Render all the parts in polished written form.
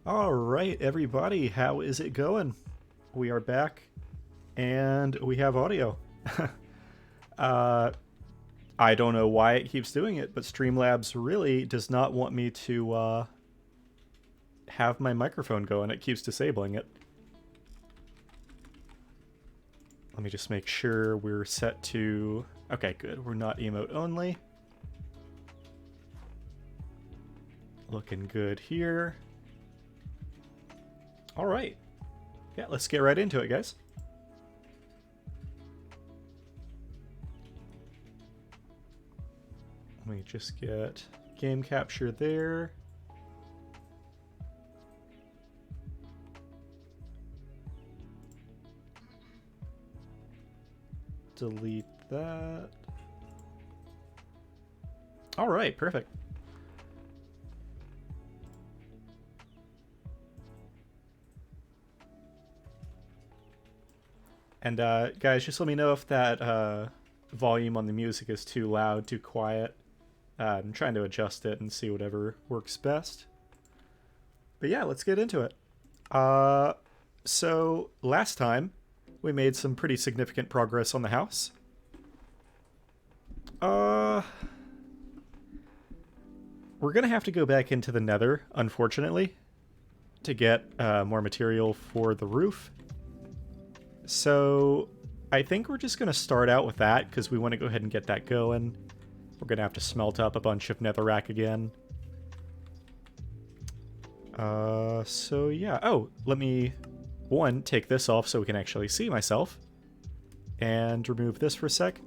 All right, everybody, how is it going? We are back and we have audio. uh, I don't know why it keeps doing it, but Streamlabs really does not want me to have my microphone going. It keeps disabling it. Let me just make sure we're set to... Okay, good. We're not emote only. Looking good here. All right. Yeah, let's get right into it, guys. Let me just get game capture there. Delete that. All right, perfect. And guys, just let me know if that volume on the music is too loud, too quiet. I'm trying to adjust it and see whatever works best. But yeah, let's get into it. So last time we made some pretty significant progress on the house. We're gonna have to go back into the Nether, unfortunately, to get more material for the roof. So I think we're just gonna start out with that because we want to go ahead and get that going. We're gonna have to smelt up a bunch of netherrack again. So yeah. Oh, let me, one, take this off so we can actually see myself. And remove this for a sec.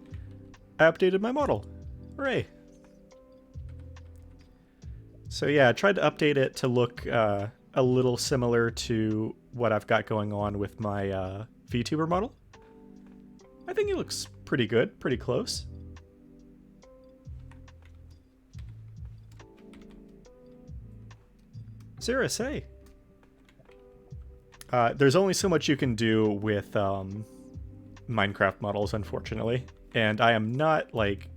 I updated my model. Hooray. So yeah, I tried to update it to look a little similar to what I've got going on with my VTuber model. I think it looks pretty good, pretty close. Sarah, say. There's only so much you can do with Minecraft models, unfortunately. And I am not, like,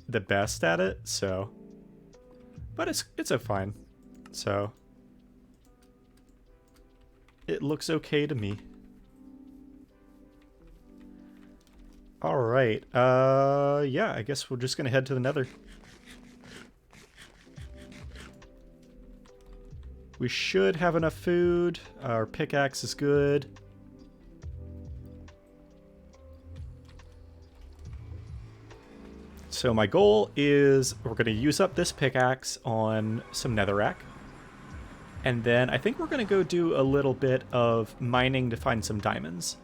the best at it, so... But it's a fine. So... It looks okay to me. Alright, yeah, I guess we're just gonna head to the Nether. We should have enough food. Our pickaxe is good. So my goal is we're going to use up this pickaxe on some netherrack. And then I think we're going to go do a little bit of mining to find some diamonds.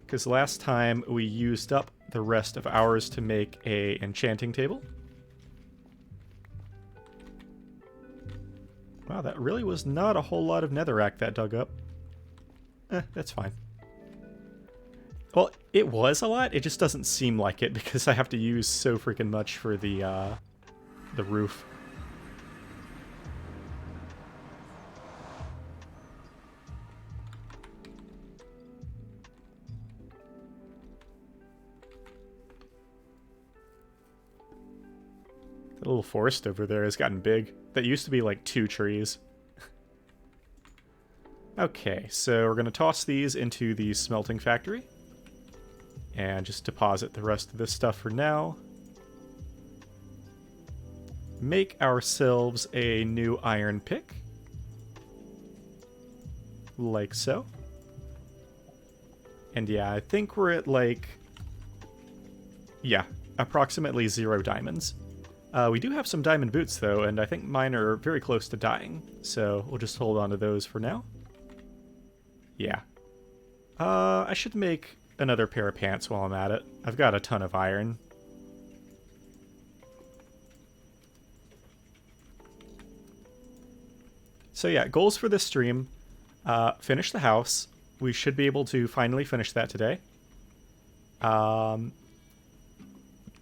Because last time we used up the rest of ours to make a enchanting table. Wow, that really was not a whole lot of netherrack that dug up. That's fine. Well, it was a lot. It just doesn't seem like it because I have to use so freaking much for the roof. The little forest over there has gotten big. That used to be like 2 trees. Okay, so we're going to toss these into the smelting factory. And just deposit the rest of this stuff for now. Make ourselves a new iron pick. Like so. And yeah, I think we're at like... Yeah, approximately 0 diamonds. We do have some diamond boots though, and I think mine are very close to dying. So we'll just hold on to those for now. Yeah. I should make another pair of pants while I'm at it. I've got a ton of iron. So yeah, goals for this stream. Finish the house. We should be able to finally finish that today.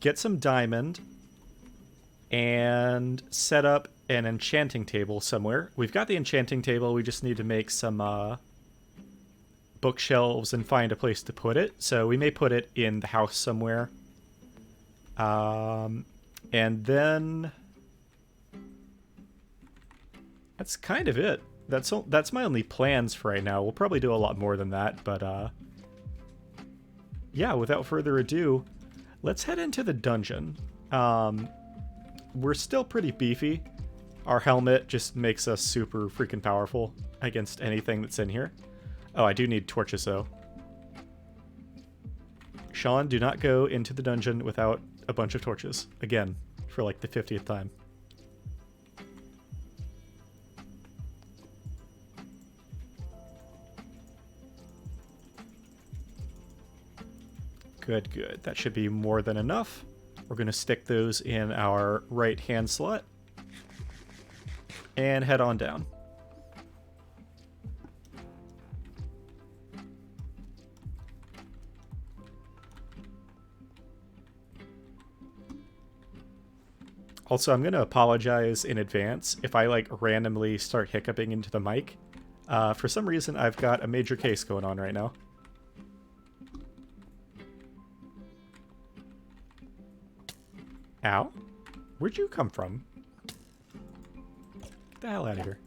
Get some diamond. And set up an enchanting table somewhere. We've got the enchanting table. We just need to make some bookshelves and find a place to put it. So we may put it in the house somewhere. And then That's kind of it. That's my only plans for right now. We'll probably do a lot more than that, but yeah, without further ado, let's head into the dungeon. We're still pretty beefy. Our helmet just makes us super freaking powerful against anything that's in here. Oh, I do need torches though. Sean, do not go into the dungeon without a bunch of torches. Again, for like the 50th time. Good, good. That should be more than enough. We're going to stick those in our right hand slot. And head on down. Also, I'm going to apologize in advance if I like randomly start hiccuping into the mic. For some reason, I've got a major case going on right now. Ow? Where'd you come from? Get the hell out of here.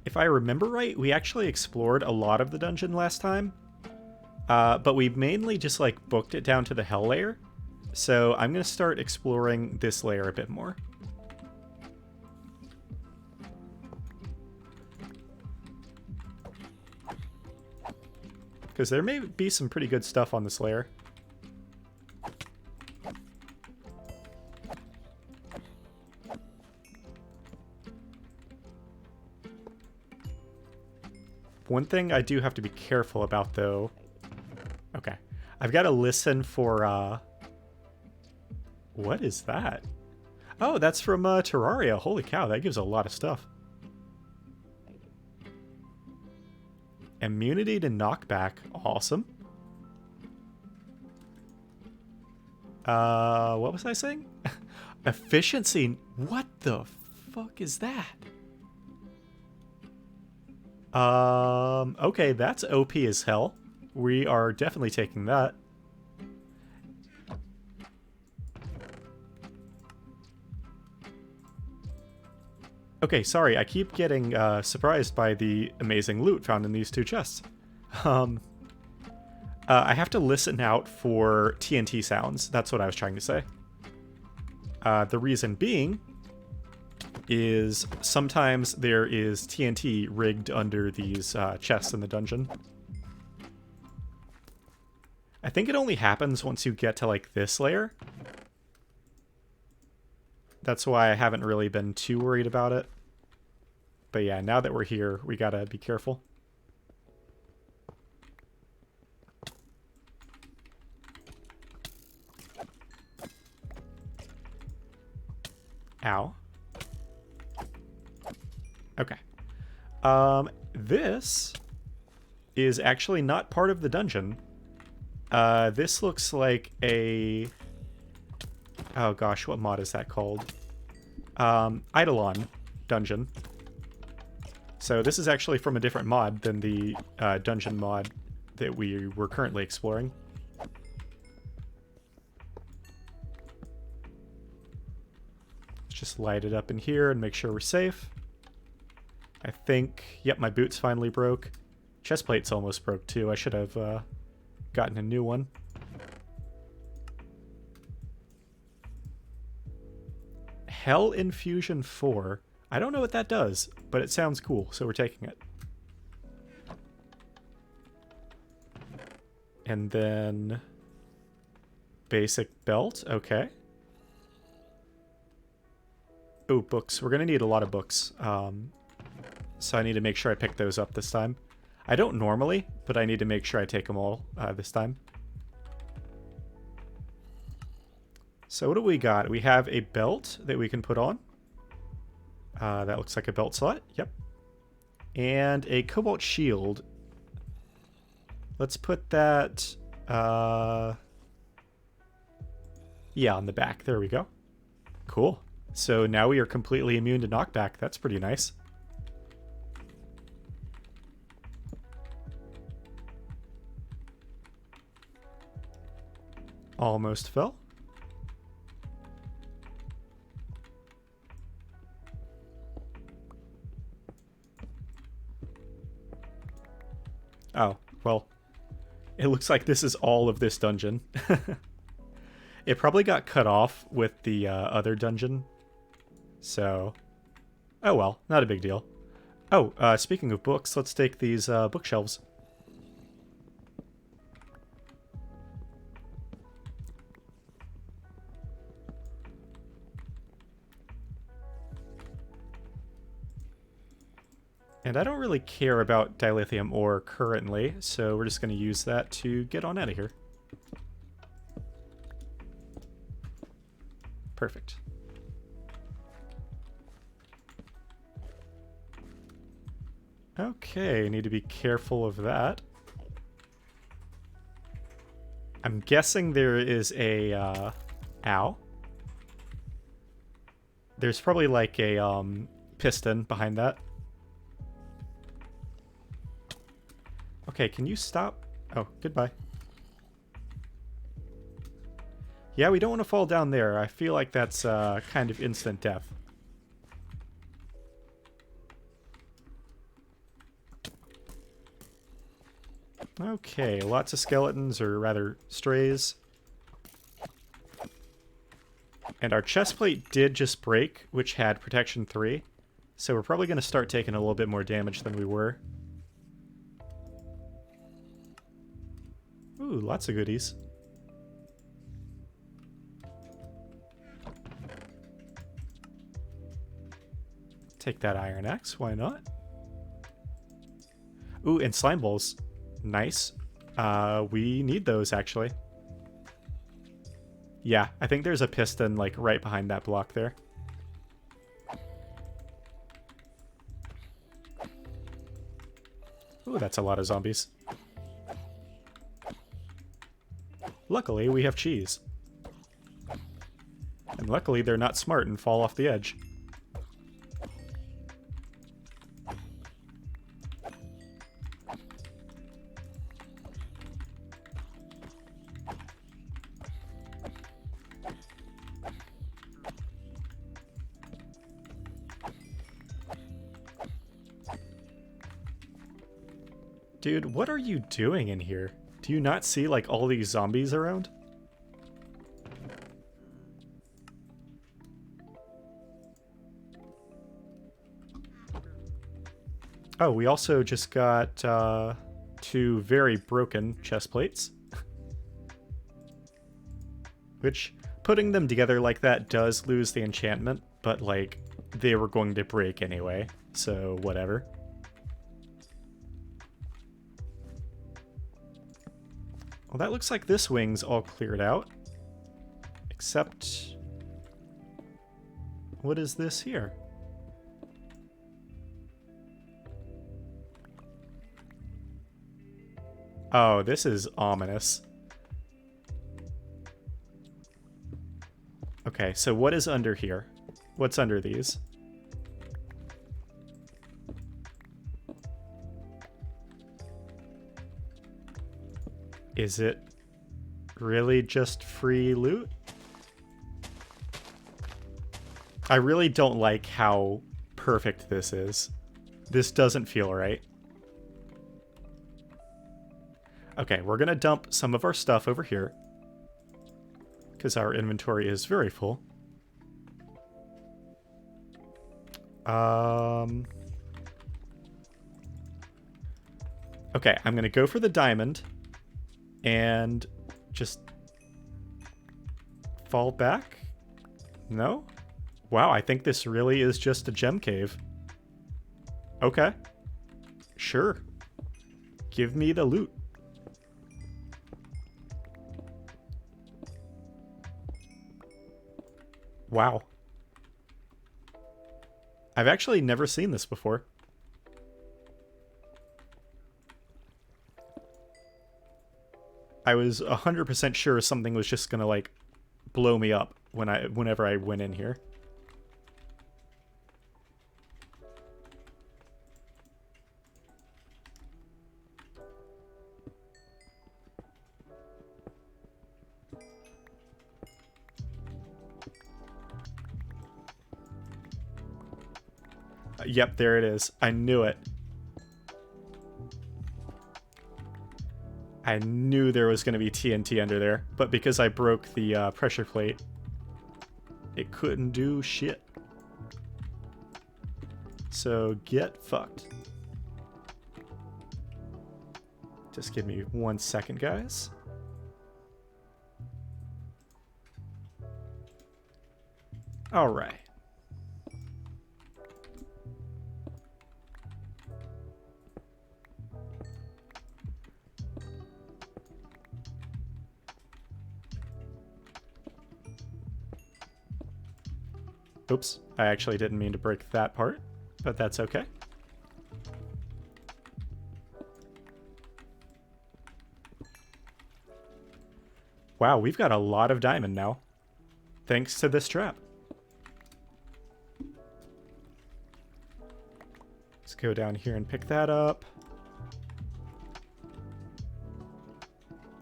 If I remember right, we actually explored a lot of the dungeon last time. But we mainly just like booked it down to the hell layer. So I'm going to start exploring this layer a bit more. Because there may be some pretty good stuff on this layer. One thing I do have to be careful about, though... Okay. I've got to listen for, What is that? Oh, that's from Terraria. Holy cow, that gives a lot of stuff. Immunity to knockback. Awesome. What was I saying? Efficiency. What the fuck is that? Okay, that's OP as hell. We are definitely taking that. Okay, sorry, I keep getting surprised by the amazing loot found in these two chests. I have to listen out for TNT sounds. That's what I was trying to say. The reason being is sometimes there is TNT rigged under these chests in the dungeon. I think it only happens once you get to, like, this layer. That's why I haven't really been too worried about it. But yeah, now that we're here, we gotta be careful. Ow. Okay. This is actually not part of the dungeon. This looks like a... Oh gosh, what mod is that called? Eidolon dungeon. So this is actually from a different mod than the dungeon mod that we were currently exploring. Let's just light it up in here and make sure we're safe. I think... Yep, my boots finally broke. Chestplate's almost broke too. I should have gotten a new one. Hell Infusion 4. I don't know what that does, but it sounds cool, so we're taking it. And then... Basic belt, okay. Oh, books. We're gonna need a lot of books. So I need to make sure I pick those up this time. I don't normally, but I need to make sure I take them all this time. So what do we got? We have a belt that we can put on. That looks like a belt slot. Yep. And a cobalt shield. Let's put that... yeah, on the back. There we go. Cool. So now we are completely immune to knockback. That's pretty nice. Almost fell. Oh, well, it looks like this is all of this dungeon. It probably got cut off with the other dungeon. So, oh well, not a big deal. Oh, speaking of books, let's take these bookshelves. And I don't really care about dilithium ore currently, so we're just going to use that to get on out of here. Perfect. Okay, need to be careful of that. I'm guessing there is a, ow. There's probably like a, piston behind that. Okay, can you stop? Oh, goodbye. Yeah, we don't want to fall down there. I feel like that's kind of instant death. Okay, lots of skeletons, or rather, strays. And our chest plate did just break, which had protection 3. So we're probably going to start taking a little bit more damage than we were. Ooh, lots of goodies. Take that iron axe, why not? Ooh, and slime balls. Nice. We need those, actually. Yeah, I think there's a piston, like, right behind that block there. Ooh, that's a lot of zombies. Luckily, we have cheese. And luckily, they're not smart and fall off the edge. Dude, what are you doing in here? Do you not see, like, all these zombies around? Oh, we also just got 2 very broken chest plates. Which, putting them together like that does lose the enchantment, but, like, they were going to break anyway, so whatever. Well, that looks like this wing's all cleared out. Except... what is this here? Oh, this is ominous. Okay, so what is under here? What's under these? Is it really just free loot? I really don't like how perfect this is. This doesn't feel right. Okay, we're gonna dump some of our stuff over here, because our inventory is very full. Okay, I'm gonna go for the diamond and just fall back? No? Wow, I think this really is just a gem cave. Okay. Sure. Give me the loot. Wow. I've actually never seen this before. I was 100% sure something was just gonna, like, blow me up whenever I went in here. Yep, there it is. I knew it. I knew there was going to be TNT under there, but because I broke the pressure plate, it couldn't do shit. So get fucked. Just give me 1 second, guys. All right. Oops, I actually didn't mean to break that part, but that's okay. Wow, we've got a lot of diamond now, thanks to this trap. Let's go down here and pick that up.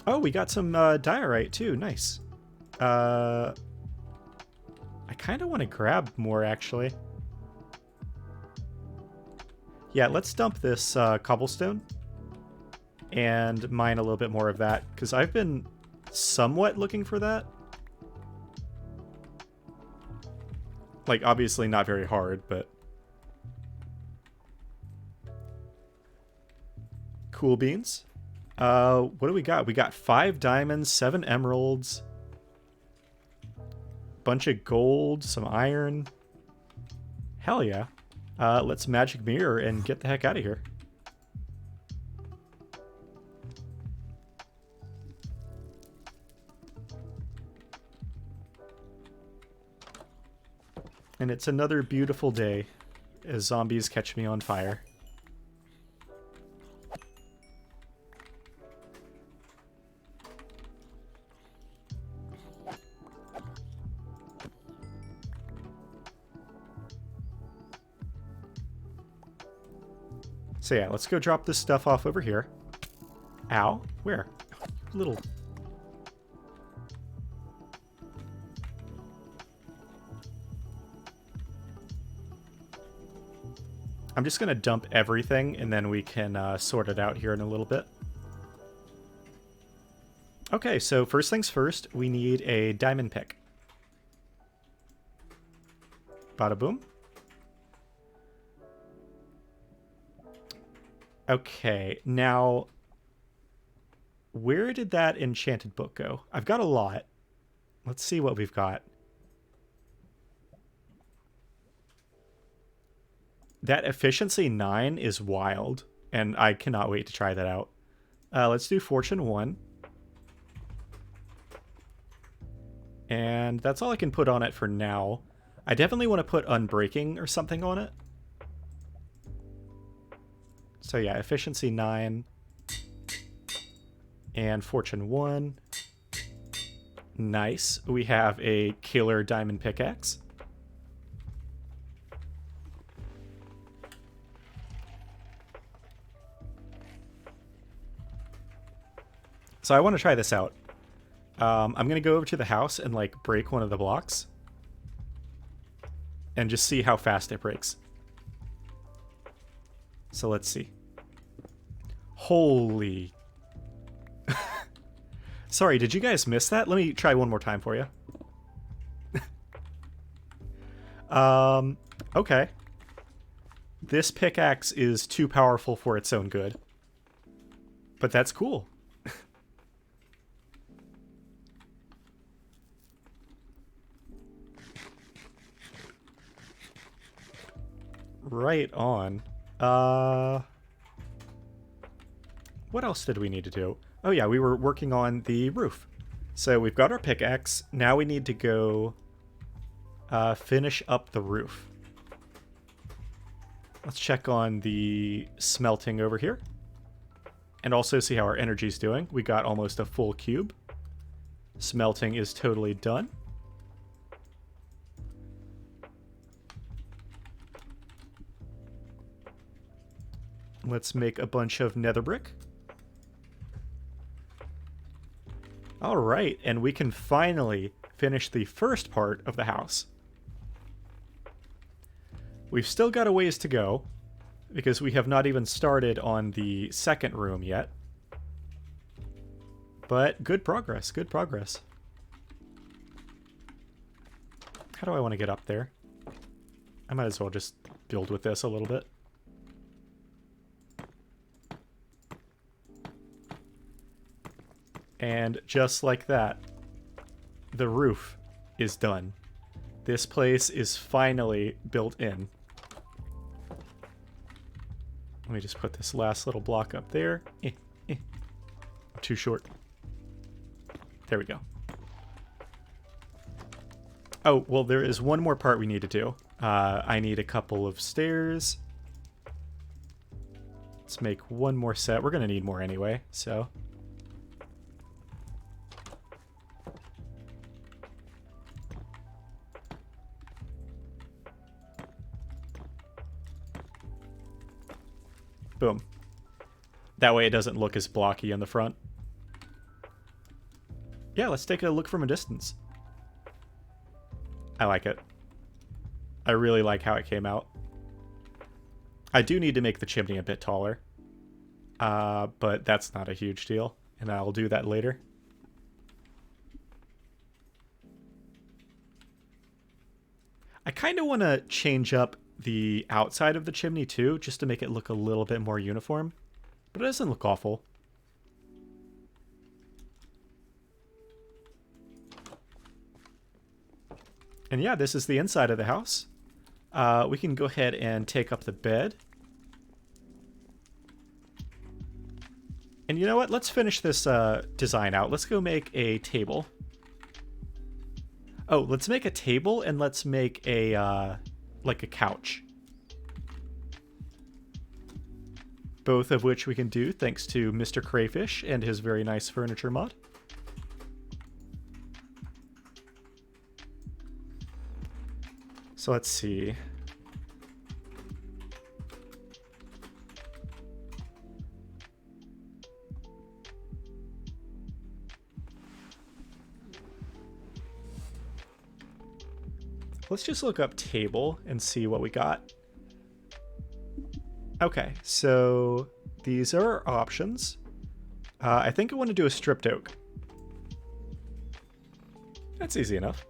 Oh, we got some diorite too, nice. I kind of want to grab more, actually. Yeah, let's dump this cobblestone and mine a little bit more of that, because I've been somewhat looking for that. Like, obviously not very hard, but... Cool beans. What do we got? We got 5 diamonds, 7 emeralds, bunch of gold, some iron. Hell yeah. Let's magic mirror and get the heck out of here. And it's another beautiful day as zombies catch me on fire. So yeah, let's go drop this stuff off over here. Ow. Where? Little... I'm just going to dump everything, and then we can sort it out here in a little bit. Okay, so first things first, we need a diamond pick. Bada boom. Okay, now, where did that enchanted book go? I've got a lot. Let's see what we've got. That efficiency 9 is wild, and I cannot wait to try that out. Let's do fortune 1. And that's all I can put on it for now. I definitely want to put unbreaking or something on it. So yeah, efficiency 9 and fortune 1. Nice. We have a killer diamond pickaxe. So I want to try this out. I'm going to go over to the house and like break one of the blocks and just see how fast it breaks. So let's see. Holy. Sorry, did you guys miss that? Let me try one more time for you. Okay. This pickaxe is too powerful for its own good. But that's cool. Right on. What else did we need to do? Oh yeah, we were working on the roof. So we've got our pickaxe. Now we need to go finish up the roof. Let's check on the smelting over here. And also see how our energy's doing. We got almost a full cube. Smelting is totally done. Let's make a bunch of nether brick. All right, and we can finally finish the first part of the house. We've still got a ways to go, because we have not even started on the second room yet. But good progress, good progress. How do I want to get up there? I might as well just build with this a little bit. And just like that, the roof is done. This place is finally built in. Let me just put this last little block up there. Too short. There we go. Oh, well, there is one more part we need to do. I need a couple of stairs. Let's make one more set. We're going to need more anyway, so... Boom. That way it doesn't look as blocky on the front. Yeah, let's take a look from a distance. I like it. I really like how it came out. I do need to make the chimney a bit taller. But that's not a huge deal. And I'll do that later. I kind of want to change up the outside of the chimney too, just to make it look a little bit more uniform. But it doesn't look awful. And yeah, this is the inside of the house. We can go ahead and take up the bed. And you know what? Let's finish this design out. Let's go make a table. Oh, let's make a table and let's make a, like a couch. Both of which we can do thanks to Mr. Crayfish and his very nice furniture mod. So let's see. Let's just look up table and see what we got. Okay, so these are our options. I think I want to do a stripped oak. That's easy enough.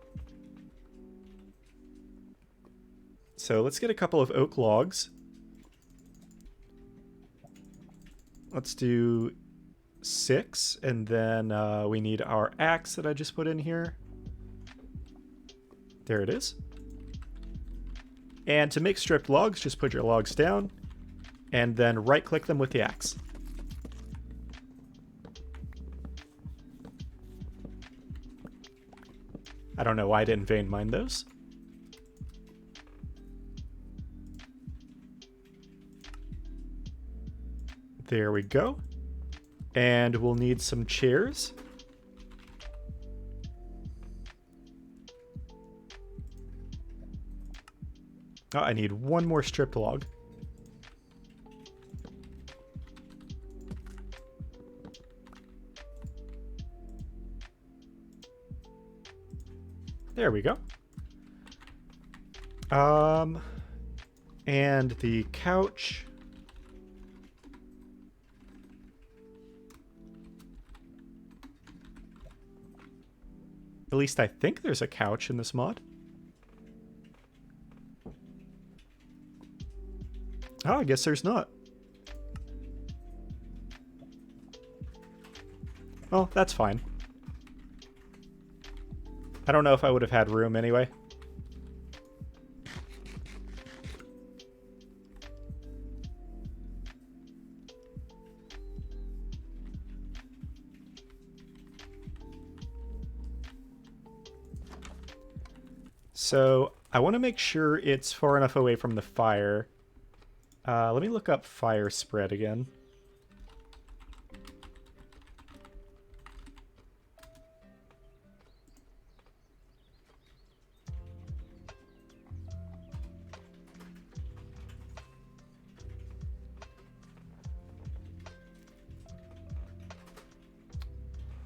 So let's get a couple of oak logs. Let's do 6, and then we need our axe that I just put in here. There it is. And to make stripped logs, just put your logs down, and then right-click them with the axe. I don't know why I didn't vein mine those. There we go. And we'll need some chairs. Oh, I need one more stripped log. There we go. And the couch. At least I think there's a couch in this mod. Oh, I guess there's not. Well, that's fine. I don't know if I would have had room anyway. So I want to make sure it's far enough away from the fire. Let me look up fire spread again.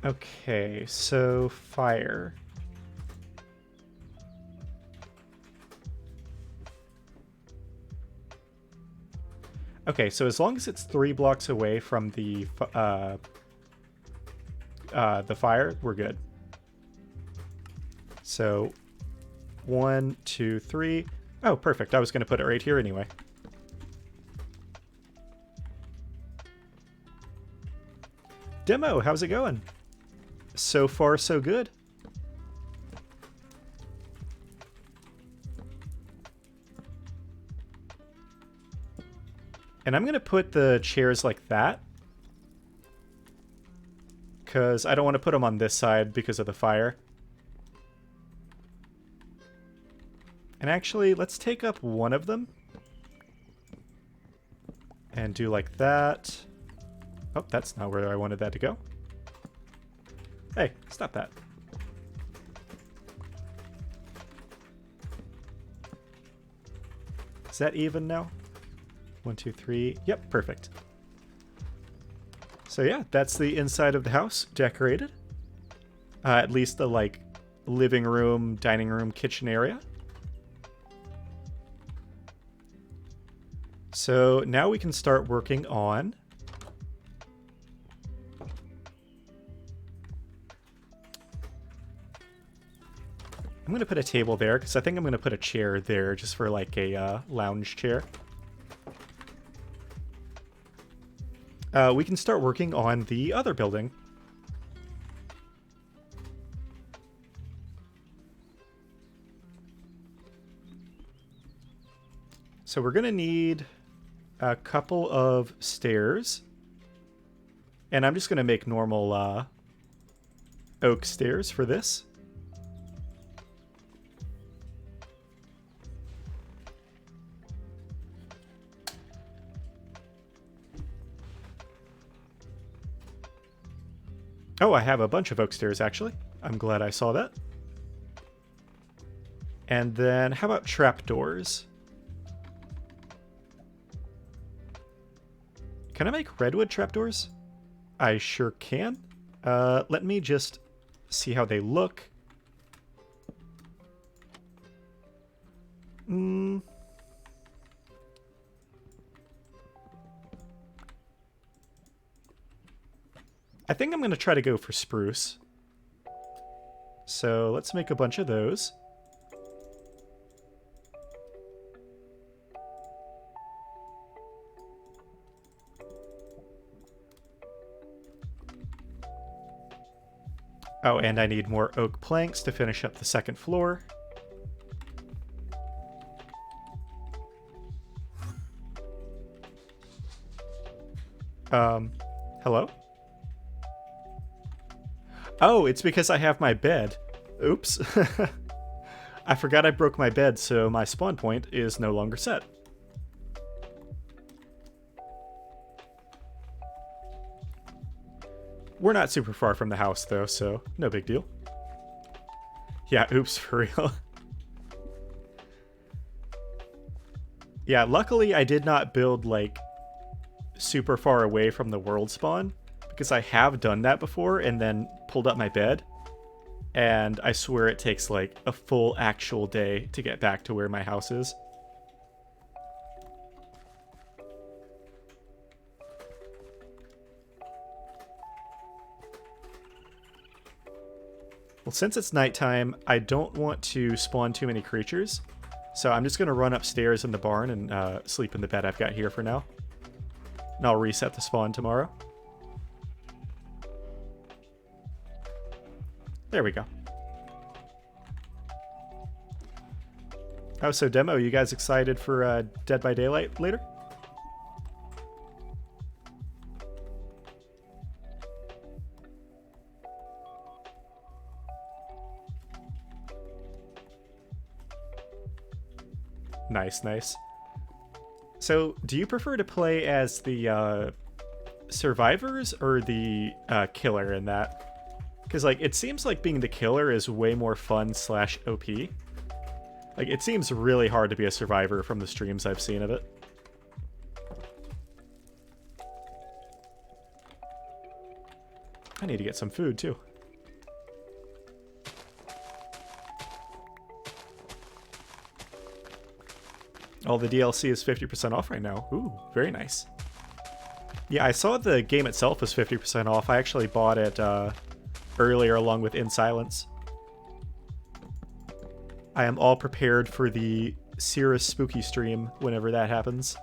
Okay, so fire. Okay, so as long as it's 3 blocks away from the fire, we're good. So 1, 2, 3. Oh, perfect. I was going to put it right here anyway. Demo, how's it going? So far, so good. And I'm going to put the chairs like that, because I don't want to put them on this side because of the fire. And actually, let's take up one of them and do like that. Oh, that's not where I wanted that to go. Hey, stop that. Is that even now? 1, 2, 3. Yep, perfect. So yeah, that's the inside of the house decorated. At least the like living room, dining room, kitchen area. So now we can start working on I'm going to put a table there because I think I'm going to put a chair there just for like a lounge chair. We can start working on the other building. So we're going to need a couple of stairs. And I'm just going to make normal oak stairs for this. Oh, I have a bunch of oak stairs, actually. I'm glad I saw that. And then, how about trapdoors? Can I make redwood trapdoors? I sure can. Let me just see how they look. I think I'm going to try to go for spruce. So let's make a bunch of those. Oh, and I need more oak planks to finish up the second floor. Hello? Oh, it's because I have my bed. Oops. I forgot I broke my bed, so my spawn point is no longer set. We're not super far from the house, though, so no big deal. Yeah, oops, for real. Yeah, luckily I did not build, like, super far away from the world spawn, because I have done that before and then pulled up my bed, and I swear it takes, like, a full actual day to get back to where my house is. Well, since it's nighttime, I don't want to spawn too many creatures, so I'm just going to run upstairs in the barn and sleep in the bed I've got here for now. And I'll reset the spawn tomorrow. There we go. Oh, so Demo, you guys excited for Dead by Daylight later? Nice, nice. So, do you prefer to play as the survivors or the killer in that? Because, like, it seems like being the killer is way more fun / OP. Like, it seems really hard to be a survivor from the streams I've seen of it. I need to get some food, too. All the DLC is 50% off right now. Ooh, very nice. Yeah, I saw the game itself was 50% off. I actually bought it earlier along with In Silence. I am all prepared for the Cirrus Spooky stream whenever that happens.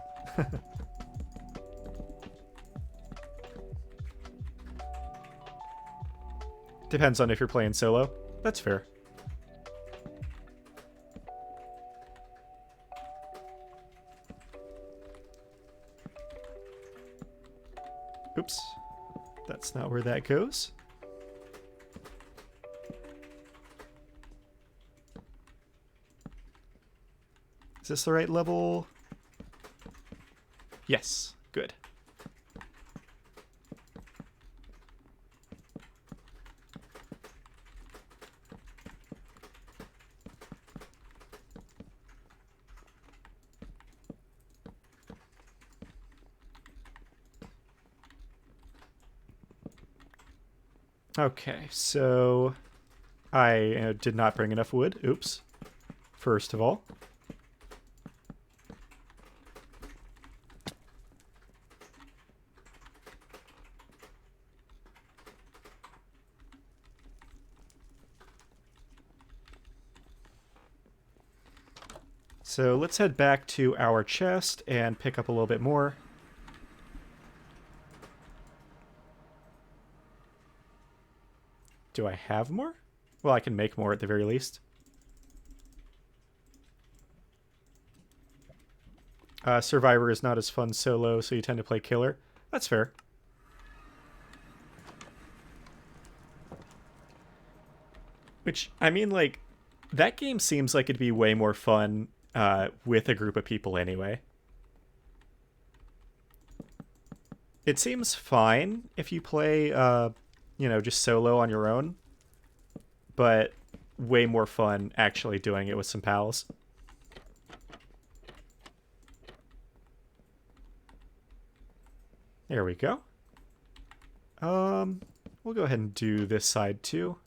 Depends on if you're playing solo. That's fair. Oops. That's not where that goes. Is this the right level? Yes. Good. Okay, so I did not bring enough wood. Oops. First of all. So let's head back to our chest and pick up a little bit more. Do I have more? Well, I can make more at the very least. Survivor is not as fun solo, so you tend to play killer. That's fair. Which, I mean, like, that game seems like it'd be way more fun with a group of people anyway. It seems fine if you play, you know, just solo on your own, but way more fun actually doing it with some pals. There we go. We'll go ahead and do this side too.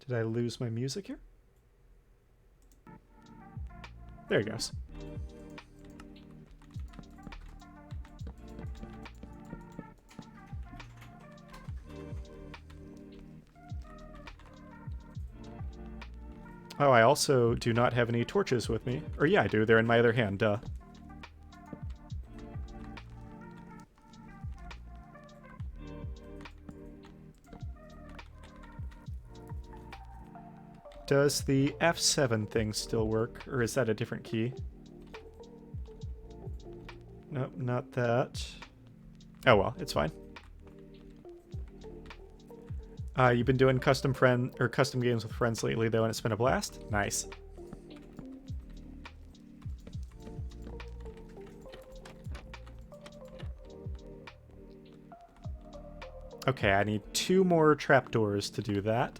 Did I lose my music here? There it goes. Oh, I also do not have any torches with me. Or yeah, I do. They're in my other hand, duh. Does the F7 thing still work, or is that a different key? Nope, not that. Oh well, it's fine. You've been doing custom games with friends lately, though, and it's been a blast? Nice. Okay, I need 2 more trapdoors to do that.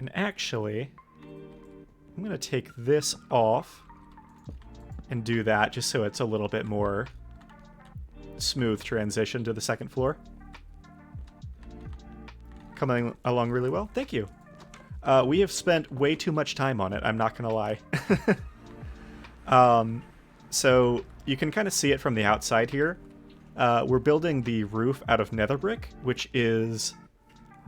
And actually, I'm going to take this off and do that just so it's a little bit more smooth transition to the second floor. Coming along really well. Thank you. We have spent way too much time on it, I'm not going to lie. So you can kind of see it from the outside here. We're building the roof out of nether brick, which is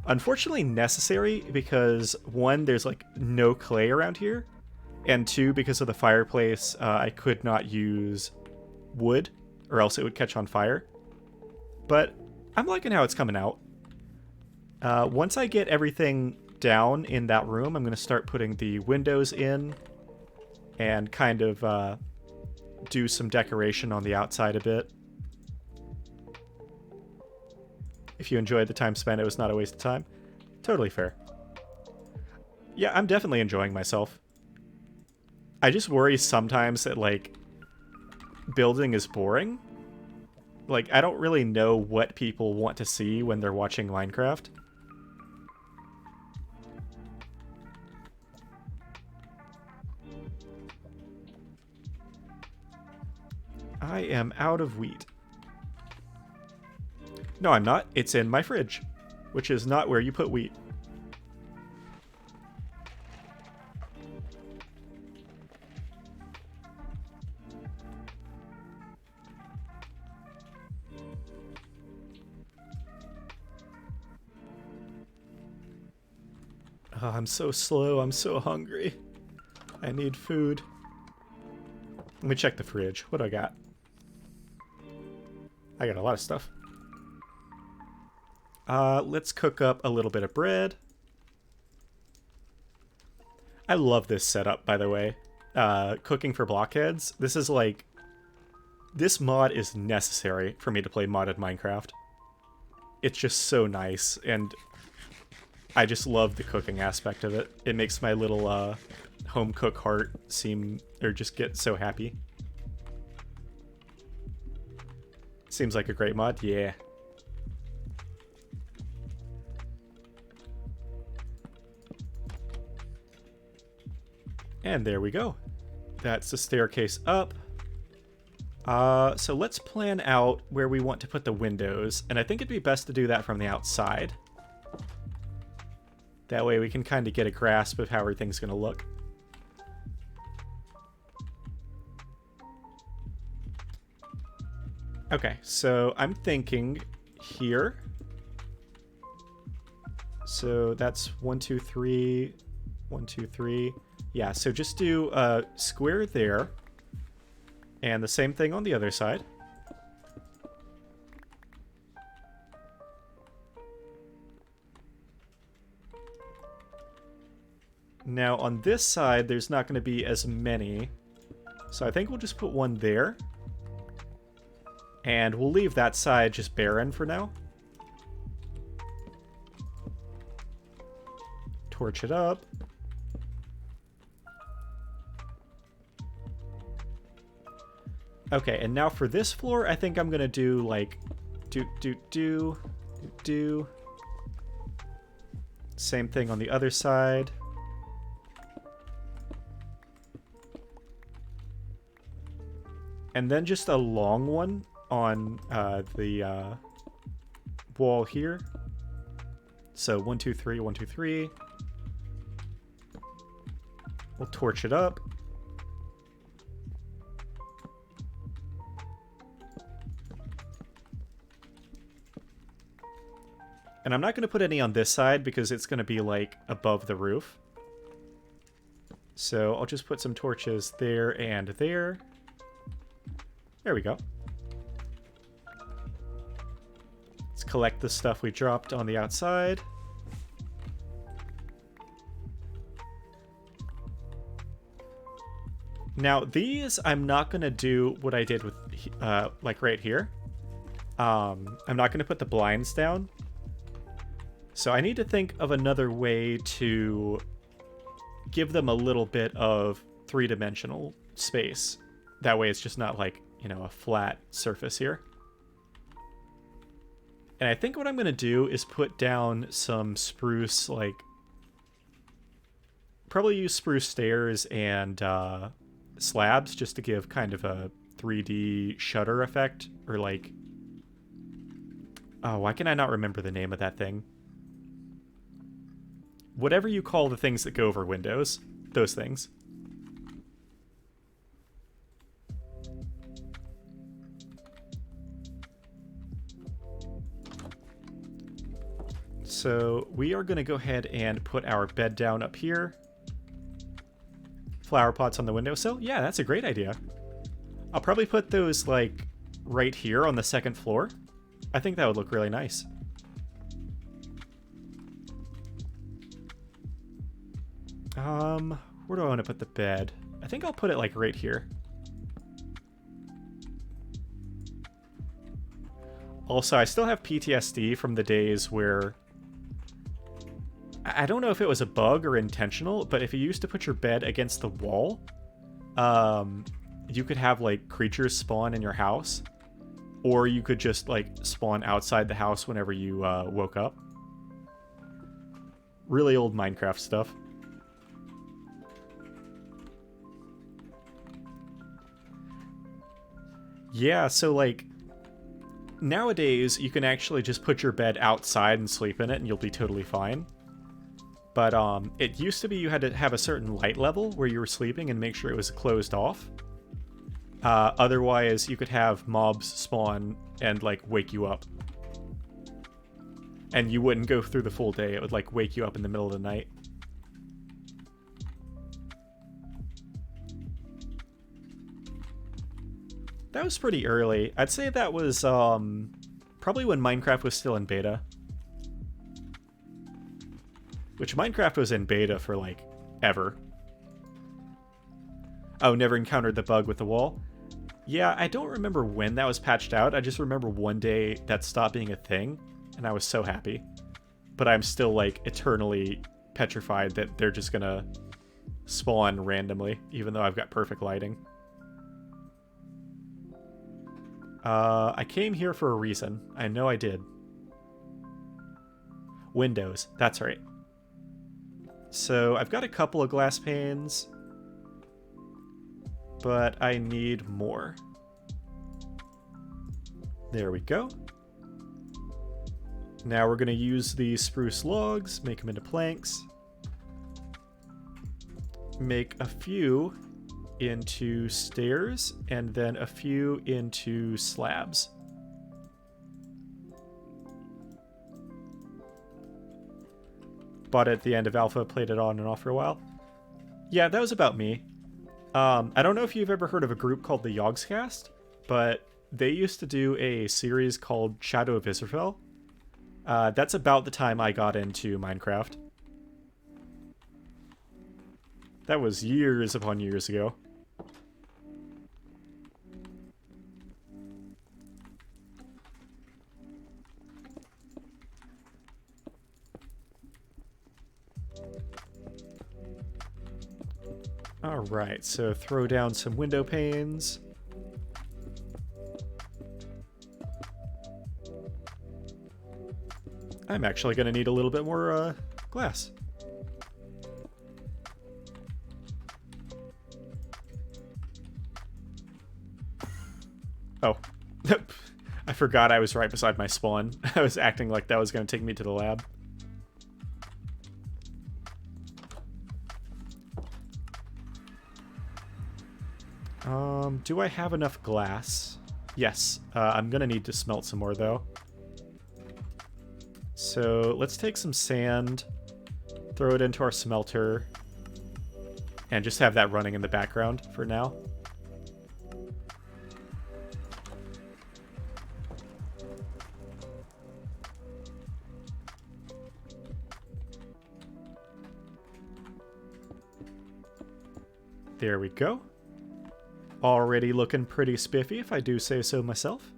unfortunately necessary because 1, there's like no clay around here, and 2, because of the fireplace, I could not use wood or else it would catch on fire. But I'm liking how it's coming out. Once I get everything down in that room, I'm going to start putting the windows in and kind of do some decoration on the outside a bit. If you enjoyed the time spent, it was not a waste of time. Totally fair. Yeah, I'm definitely enjoying myself. I just worry sometimes that, like, building is boring. Like, I don't really know what people want to see when they're watching Minecraft. I am out of wheat. No, I'm not. It's in my fridge, which is not where you put wheat. Oh, I'm so slow. I'm so hungry. I need food. Let me check the fridge. What do I got? I got a lot of stuff. Let's cook up a little bit of bread. I love this setup, by the way. Cooking for blockheads. This is like... This mod is necessary for me to play modded Minecraft. It's just so nice, and I just love the cooking aspect of it. It makes my little home cook heart seem, or just get so happy. Seems like a great mod, yeah. And there we go. That's the staircase up. So let's plan out where we want to put the windows, and I think it'd be best to do that from the outside. That way we can kind of get a grasp of how everything's going to look. Okay, so I'm thinking here. So that's 1, 2, 3, 1, 2, 3. Yeah, so just do a square there. And the same thing on the other side. Now on this side, there's not going to be as many. So I think we'll just put one there. And we'll leave that side just barren for now. Torch it up. Okay, and now for this floor, I think I'm gonna do like do. Same thing on the other side. And then just a long one on the wall here. So 1, 2, 3, 1, 2, 3. We'll torch it up. And I'm not going to put any on this side because it's going to be like above the roof. So I'll just put some torches there and there. There we go. Let's collect the stuff we dropped on the outside. Now these, I'm not going to do what I did with, like right here. I'm not going to put the blinds down. So I need to think of another way to give them a little bit of three-dimensional space. That way it's just not like, you know, a flat surface here. And I think what I'm going to do is put down some spruce, like... Probably use spruce stairs and slabs just to give kind of a 3D shutter effect. Or like... Oh, why can I not remember the name of that thing? Whatever you call the things that go over windows. Those things. So we are going to go ahead and put our bed down up here. Flower pots on the windowsill. Yeah, that's a great idea. I'll probably put those like right here on the second floor. I think that would look really nice. Where do I want to put the bed? I think I'll put it like right here. Also, I still have PTSD from the days where... I don't know if it was a bug or intentional, but if you used to put your bed against the wall, you could have like creatures spawn in your house, or you could just like spawn outside the house whenever you woke up. Really old Minecraft stuff. Yeah, so like nowadays you can actually just put your bed outside and sleep in it and you'll be totally fine. But it used to be you had to have a certain light level where you were sleeping and make sure it was closed off. Otherwise, you could have mobs spawn and like wake you up. And you wouldn't go through the full day. It would like wake you up in the middle of the night. That was pretty early. I'd say that was probably when Minecraft was still in beta. Which Minecraft was in beta for like ever. Oh, never encountered the bug with the wall? Yeah, I don't remember when that was patched out. I just remember one day that stopped being a thing, and I was so happy. But I'm still like eternally petrified that they're just gonna spawn randomly, even though I've got perfect lighting. I came here for a reason. I know I did. Windows, that's right. So I've got a couple of glass panes, but I need more. There we go. Now we're going to use the spruce logs, make them into planks, make a few into stairs, and then a few into slabs. Bought it at the end of alpha, played it on and off for a while. Yeah, that was about me. I don't know if you've ever heard of a group called the Yogscast, but they used to do a series called Shadow of Israfel. That's about the time I got into Minecraft. That was years upon years ago. Alright, so throw down some window panes. I'm actually going to need a little bit more glass. Oh. I forgot I was right beside my spawn. I was acting like that was going to take me to the lab. Do I have enough glass? Yes. I'm going to need to smelt some more, though. So let's take some sand, throw it into our smelter, and just have that running in the background for now. There we go. Already looking pretty spiffy, if I do say so myself.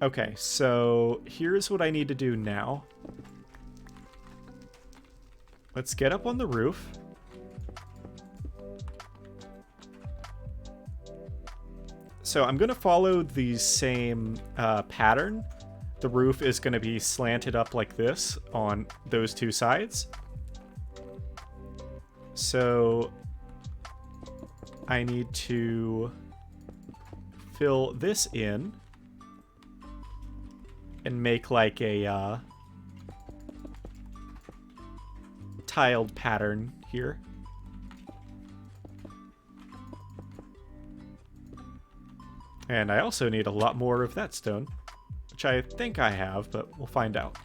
Okay, so here's what I need to do now. Let's get up on the roof. So I'm going to follow the same pattern. The roof is going to be slanted up like this on those two sides. So I need to fill this in and make like a tiled pattern here. And I also need a lot more of that stone, which I think I have, but we'll find out.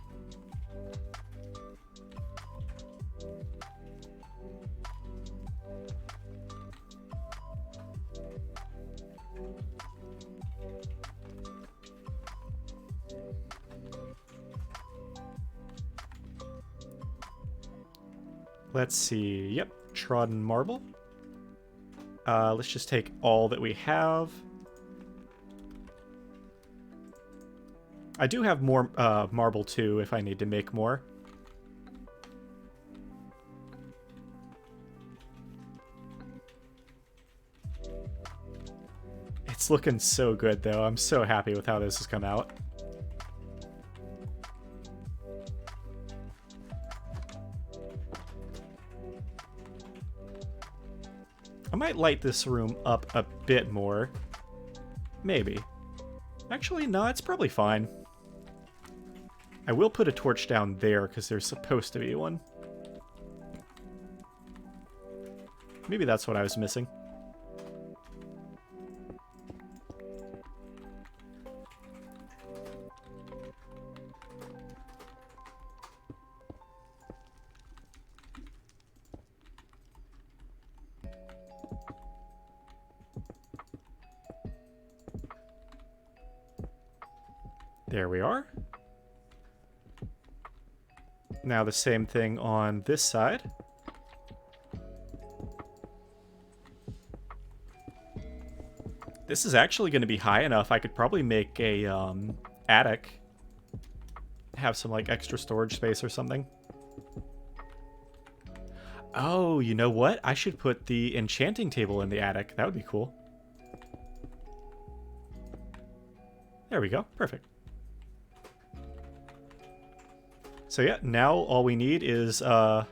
Let's see. Yep, trodden marble. Let's just take all that we have. I do have more marble too if I need to make more. It's looking so good though. I'm so happy with how this has come out. I might light this room up a bit more. Maybe. Actually, no, it's probably fine. I will put a torch down there because there's supposed to be one. Maybe that's what I was missing. There we are. Now the same thing on this side. This is actually going to be high enough. I could probably make a attic. Have some like extra storage space or something. Oh, you know what? I should put the enchanting table in the attic. That would be cool. There we go. Perfect. So yeah, now all we need is the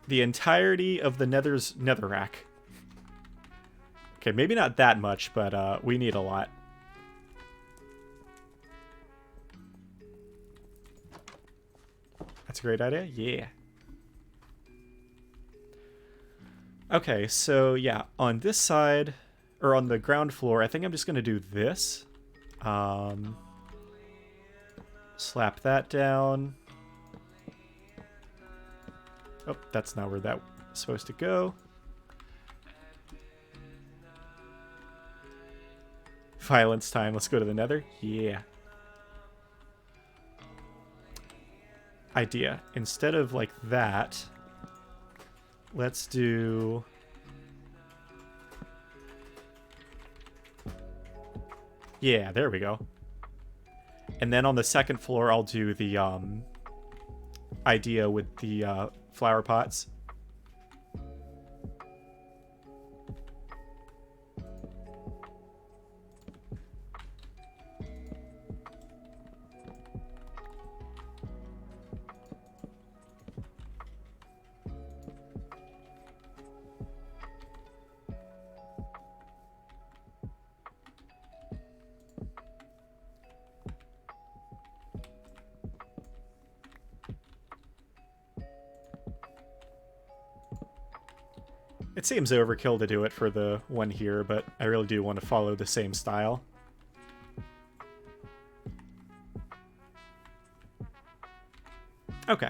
entirety of the Nether's netherrack. Okay, maybe not that much, but we need a lot. That's a great idea. Yeah. Okay, so yeah, on this side, or on the ground floor, I think I'm just going to do this. Slap that down. Oh, that's not where that was supposed to go. Violence time. Let's go to the Nether. Yeah. Idea. Instead of like that, let's do... Yeah, there we go. And then on the second floor, I'll do the idea with the flower pots. It seems overkill to do it for the one here, but I really do want to follow the same style. Okay.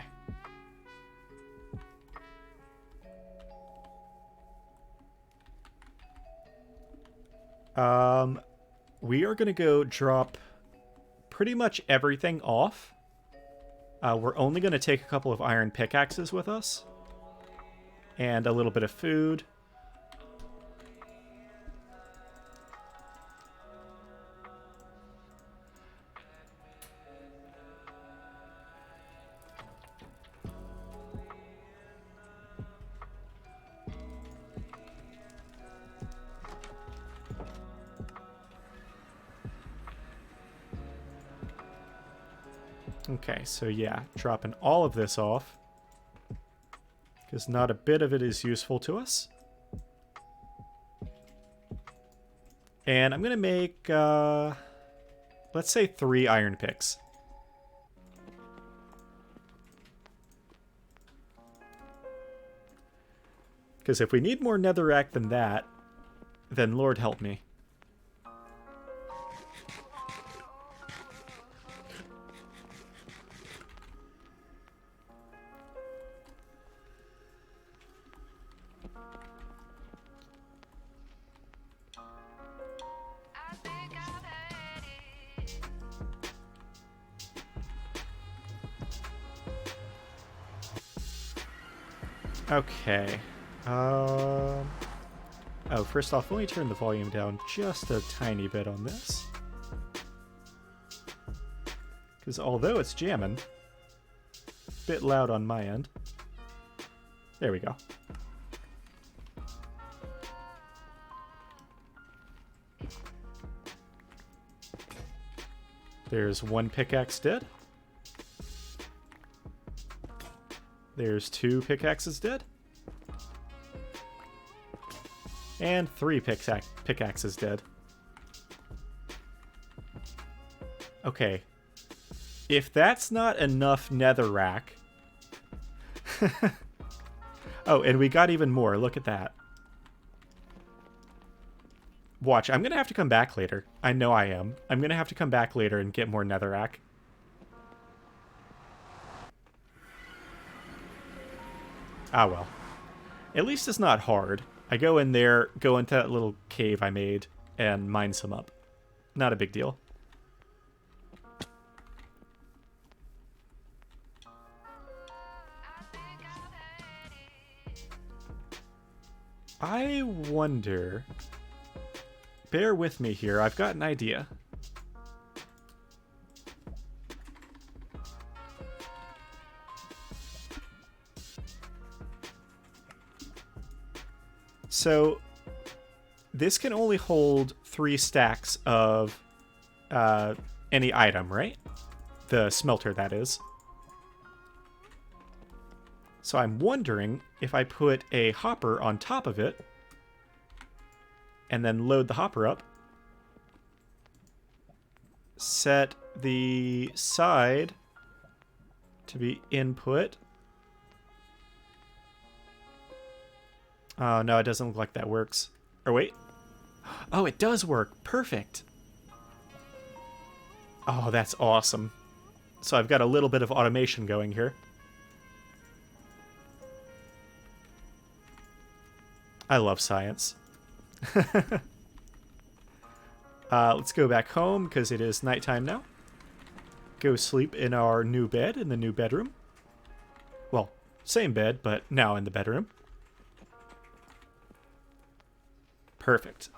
We are going to go drop pretty much everything off. We're only going to take a couple of iron pickaxes with us. And a little bit of food. Okay, so yeah, dropping all of this off. Because not a bit of it is useful to us. And I'm going to make, let's say 3 iron picks. Because if we need more netherrack than that, then Lord help me. Okay. Oh, first off, let me turn the volume down just a tiny bit on this. Because although it's jamming, a bit loud on my end. There we go. There's 1 pickaxe dead. There's 2 pickaxes dead. And 3 pickaxes dead. Okay. If that's not enough netherrack... Oh, and we got even more. Look at that. Watch, I'm going to have to come back later. I know I am. I'm going to have to come back later and get more netherrack. Ah, well. At least it's not hard. I go in there, go into that little cave I made, and mine some up. Not a big deal. I wonder... Bear with me here, I've got an idea. So, this can only hold 3 stacks of any item, right? The smelter, that is. So I'm wondering if I put a hopper on top of it, and then load the hopper up, set the side to be input. Oh, no, it doesn't look like that works. Or wait. Oh, it does work. Perfect. Oh, that's awesome. So I've got a little bit of automation going here. I love science. Let's go back home because it is nighttime now. Go sleep in our new bed in the new bedroom. Well, same bed, but now in the bedroom. Perfect.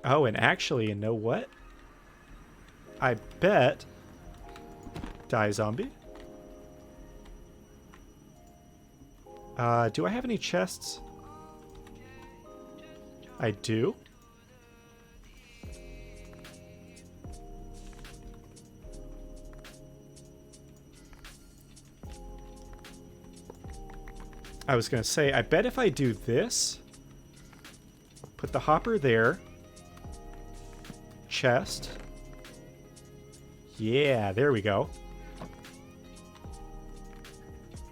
Oh, and actually, you know what? I bet... Die, zombie. Do I have any chests? I do. I was gonna say, I bet if I do this, put the hopper there, chest. Yeah, there we go.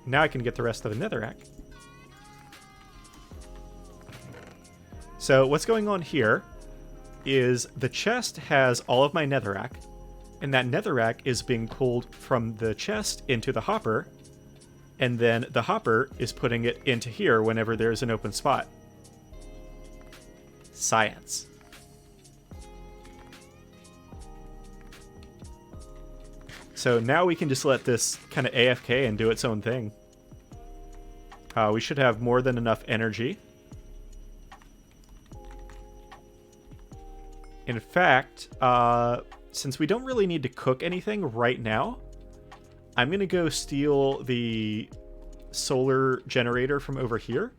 Now I can get the rest of the netherrack. So what's going on here is the chest has all of my netherrack, and that netherrack is being pulled from the chest into the hopper, and then the hopper is putting it into here whenever there's an open spot. Science. So now we can just let this kind of AFK and do its own thing. We should have more than enough energy. In fact, since we don't really need to cook anything right now, I'm going to go steal the solar generator from over here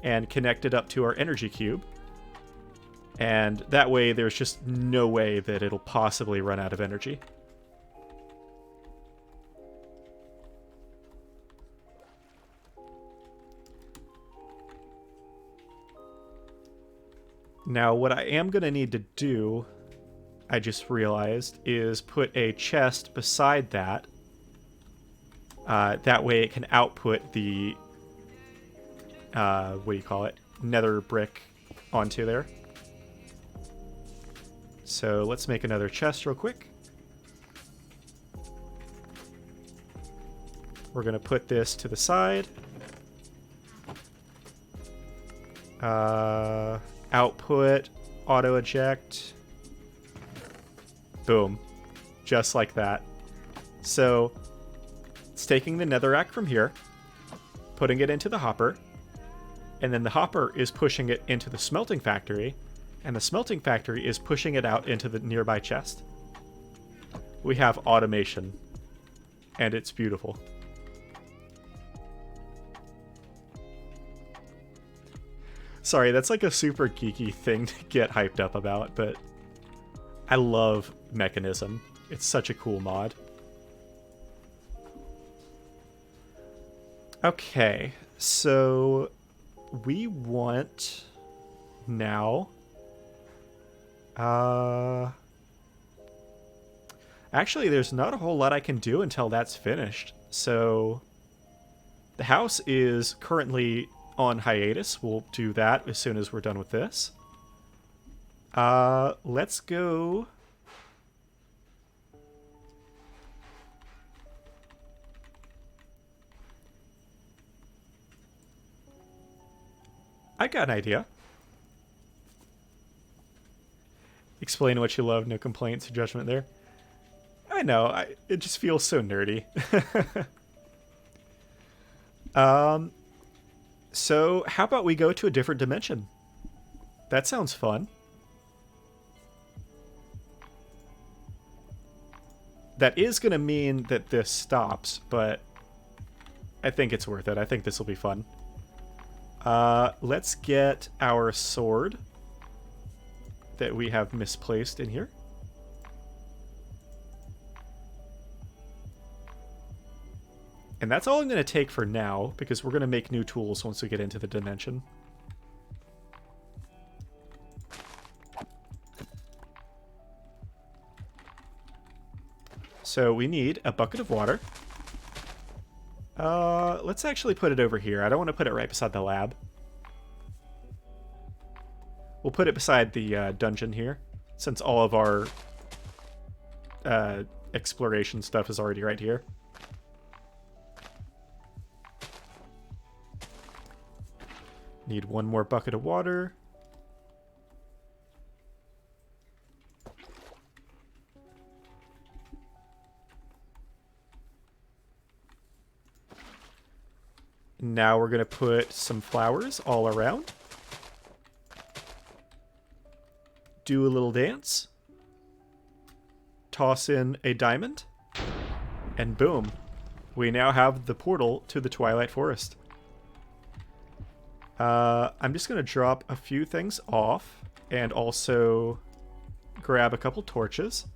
and connect it up to our energy cube. And that way there's just no way that it'll possibly run out of energy. Now, what I am going to need to do, I just realized, is put a chest beside that. That way it can output the, what do you call it, nether brick onto there. So let's make another chest real quick. We're going to put this to the side. Output, auto eject. Boom. Just like that. So it's taking the netherrack from here, putting it into the hopper, and then the hopper is pushing it into the smelting factory, and the smelting factory is pushing it out into the nearby chest. We have automation, and it's beautiful. Sorry, that's like a super geeky thing to get hyped up about, but I love Mechanism. It's such a cool mod. Okay, so we want now. Actually, there's not a whole lot I can do until that's finished. So the house is currently on hiatus. We'll do that as soon as we're done with this. Let's go. I got an idea. Explain what you love, no complaints or judgment there. I know, it just feels so nerdy. So how about we go to a different dimension? That sounds fun. That is going to mean that this stops, but I think it's worth it. I think this will be fun. Let's get our sword that we have misplaced in here. And that's all I'm going to take for now, because we're going to make new tools once we get into the dimension. So we need a bucket of water. Let's actually put it over here. I don't want to put it right beside the lab. We'll put it beside the dungeon here, since all of our exploration stuff is already right here. Need one more bucket of water. Now we're going to put some flowers all around. Do a little dance. Toss in a diamond. And boom. We now have the portal to the Twilight Forest. I'm just going to drop a few things off and also grab a couple torches.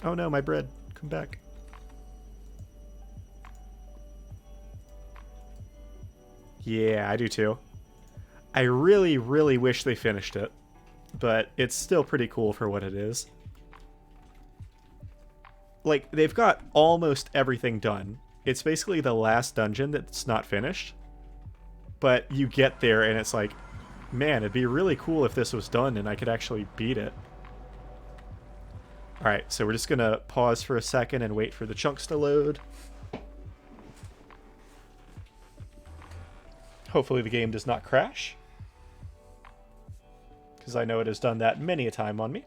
Oh no, my bread. Come back. Yeah, I do too. I really, really wish they finished it, but it's still pretty cool for what it is. Like, they've got almost everything done. It's basically the last dungeon that's not finished. But you get there and it's like, man, it'd be really cool if this was done and I could actually beat it. Alright, so we're just going to pause for a second and wait for the chunks to load. Hopefully the game does not crash, because I know it has done that many a time on me.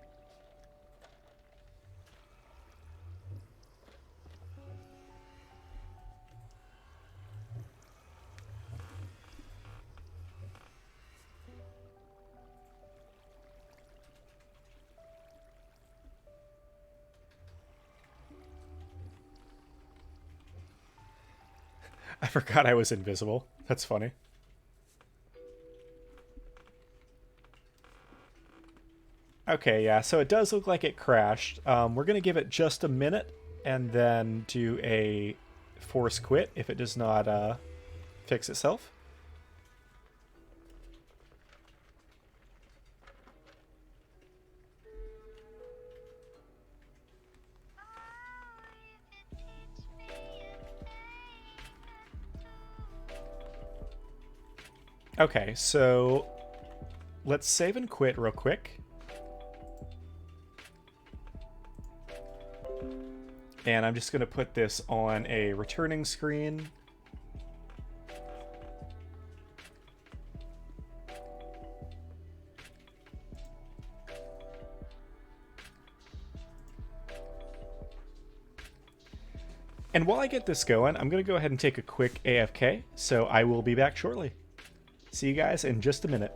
I forgot I was invisible. That's funny. Okay, yeah, so it does look like it crashed. We're going to give it just a minute and then do a force quit if it does not fix itself. Okay, so let's save and quit real quick. And I'm just going to put this on a returning screen. And while I get this going, I'm going to go ahead and take a quick AFK, so I will be back shortly. See you guys in just a minute.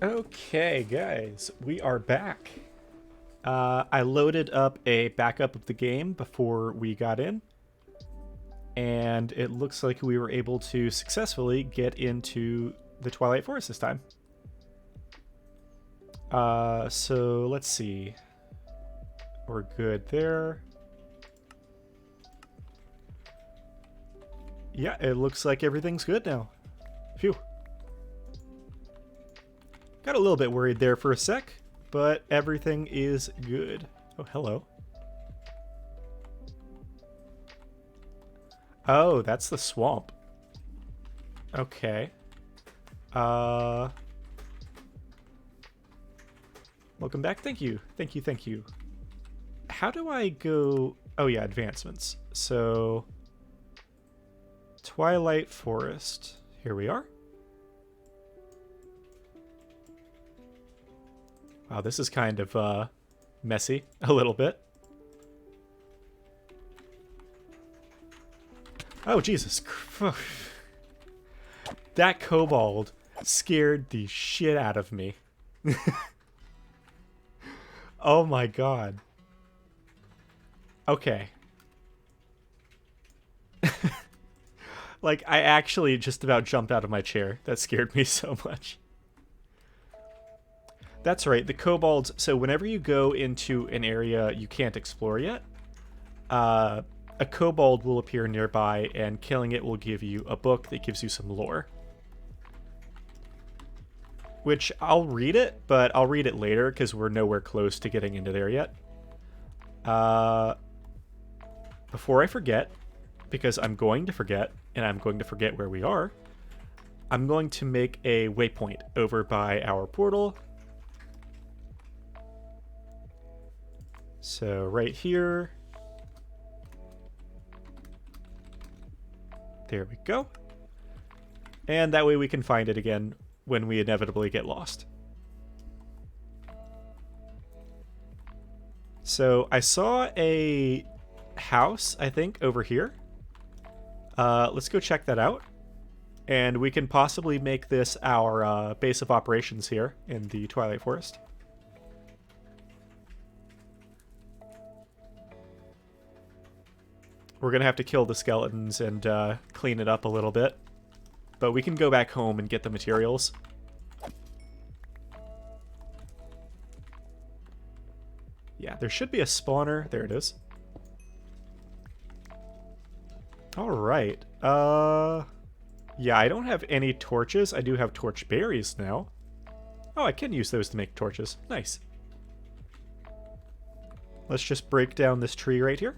Okay, guys, we are back. I loaded up a backup of the game before we got in, and it looks like we were able to successfully get into the Twilight Forest this time. So let's see. We're good there. Yeah, it looks like everything's good now. Phew. Got a little bit worried there for a sec, but everything is good. Oh, hello. Oh, that's the swamp. Okay. Welcome back. Thank you. Thank you. Thank you. How do I go? Oh, yeah, advancements. So, Twilight Forest. Here we are. Wow, this is kind of messy a little bit. Oh, Jesus. That kobold scared the shit out of me. Oh my god. Okay. Like, I actually just about jumped out of my chair. That scared me so much. That's right, the kobolds. So whenever you go into an area you can't explore yet, a kobold will appear nearby, and killing it will give you a book that gives you some lore. Which I'll read it, but I'll read it later because we're nowhere close to getting into there yet. Before I forget, because I'm going to forget, and I'm going to forget where we are, I'm going to make a waypoint over by our portal. So right here. There we go. And that way we can find it again when we inevitably get lost. So I saw a house, I think, over here. Let's go check that out. And we can possibly make this our base of operations here in the Twilight Forest. We're going to have to kill the skeletons and clean it up a little bit. But we can go back home and get the materials. Yeah, there should be a spawner. There it is. Alright. Yeah, I don't have any torches. I do have torch berries now. Oh, I can use those to make torches. Nice. Let's just break down this tree right here.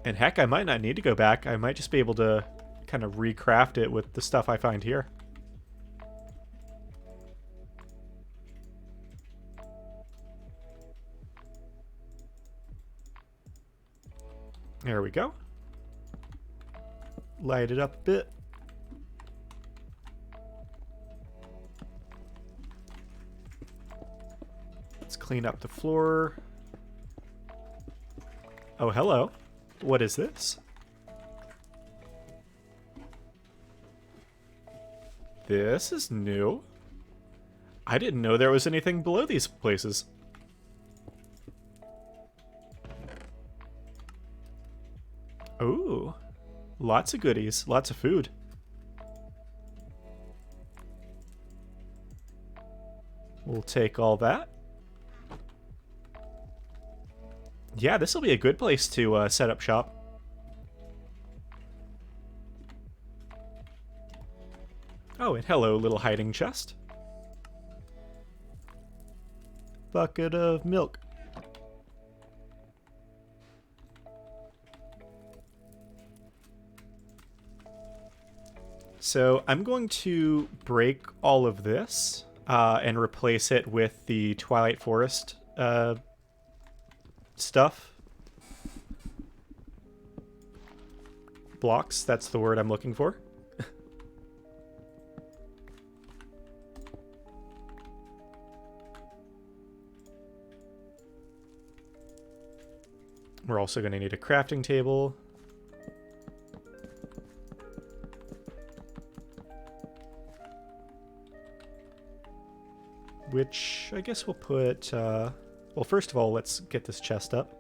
And heck, I might not need to go back. I might just be able to kind of recraft it with the stuff I find here. There we go. Light it up a bit. Let's clean up the floor. Oh, hello. What is this? This is new. I didn't know there was anything below these places. Ooh, lots of goodies, lots of food. We'll take all that. Yeah, this will be a good place to set up shop. Oh, and hello, little hiding chest. Bucket of milk. So I'm going to break all of this and replace it with the Twilight Forest stuff. Blocks, that's the word I'm looking for. We're also going to need a crafting table. Which I guess we'll put, well, first of all, let's get this chest up.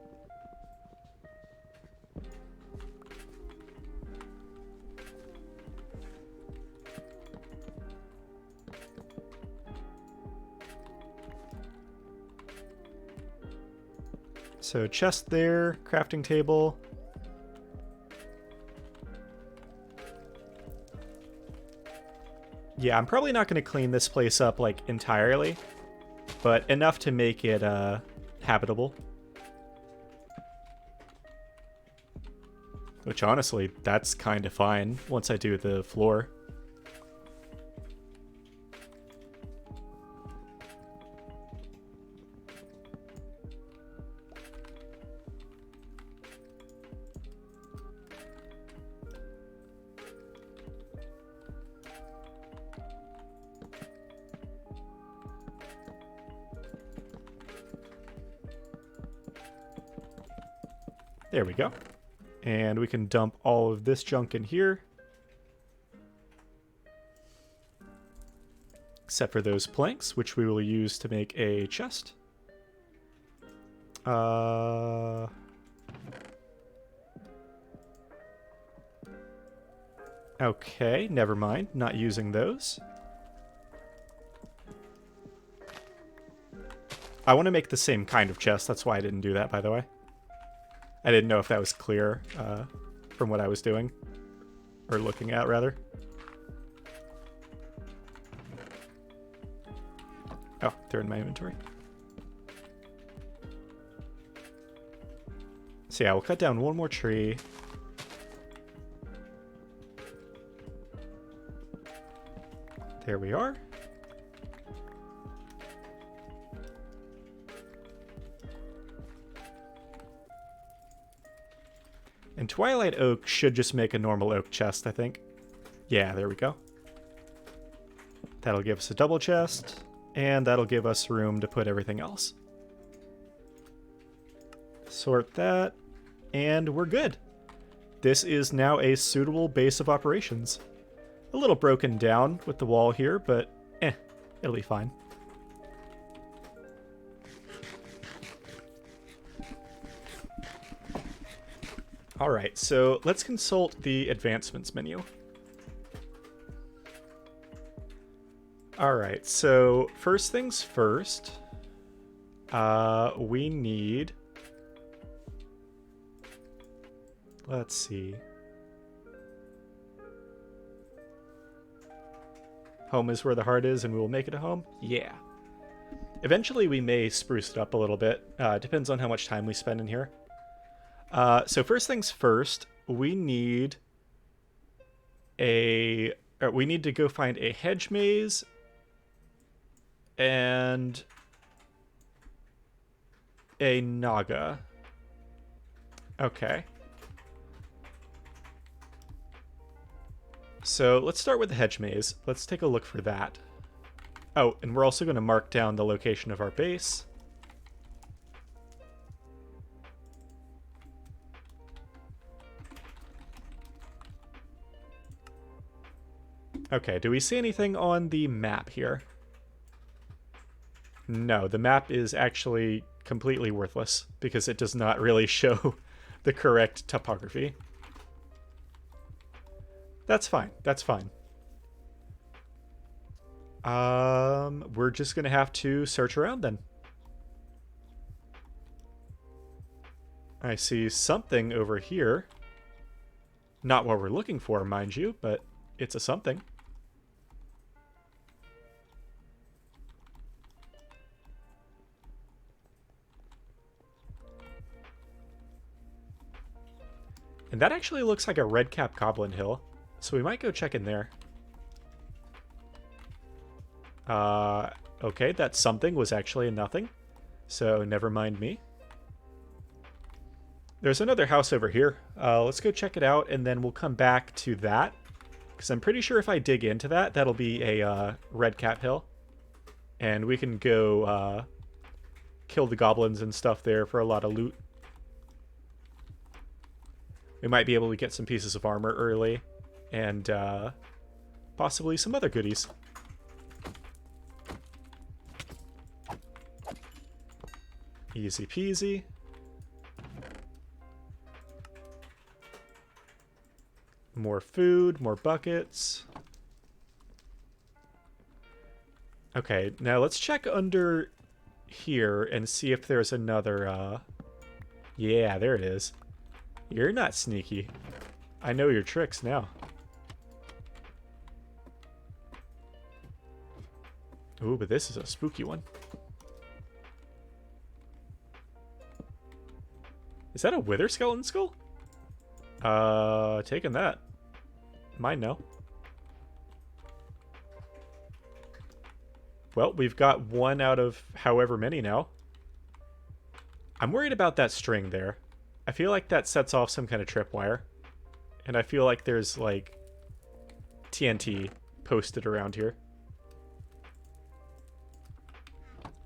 So chest there, crafting table. Yeah, I'm probably not going to clean this place up, like, entirely, but enough to make it, habitable. Which, honestly, that's kind of fine once I do the floor. There we go. And we can dump all of this junk in here. Except for those planks, which we will use to make a chest. Okay, never mind. Not using those. I want to make the same kind of chest. That's why I didn't do that, by the way. I didn't know if that was clear from what I was doing. Or looking at, rather. Oh, they're in my inventory. So yeah, we'll cut down one more tree. There we are. And Twilight Oak should just make a normal oak chest, I think. Yeah, there we go. That'll give us a double chest, and that'll give us room to put everything else. Sort that, and we're good. This is now a suitable base of operations. A little broken down with the wall here, but it'll be fine. Alright, so let's consult the advancements menu. Alright, so first things first, we need... Let's see. Home is where the heart is, and we will make it a home? Yeah. Eventually we may spruce it up a little bit. Depends on how much time we spend in here. So first things first, we need to go find a hedge maze and a naga. Okay. So let's start with the hedge maze. Let's take a look for that. Oh, and we're also going to mark down the location of our base. Okay, do we see anything on the map here? No, the map is actually completely worthless because it does not really show the correct topography. That's fine. That's fine. We're just gonna have to search around then. I see something over here. Not what we're looking for, mind you, but it's a something. And that actually looks like a Redcap Goblin Hill, so we might go check in there. Okay, that something was actually a nothing, so never mind me. There's another house over here. Let's go check it out, and then we'll come back to that, because I'm pretty sure if I dig into that, that'll be a Redcap Hill, and we can go kill the goblins and stuff there for a lot of loot. We might be able to get some pieces of armor early, and possibly some other goodies. Easy peasy. More food, more buckets. Okay, now let's check under here and see if there's another, yeah, there it is. You're not sneaky. I know your tricks now. Ooh, but this is a spooky one. Is that a wither skeleton skull? Taking that. Mine no. Well, we've got one out of however many now. I'm worried about that string there. I feel like that sets off some kind of tripwire. And I feel like there's, like, TNT posted around here.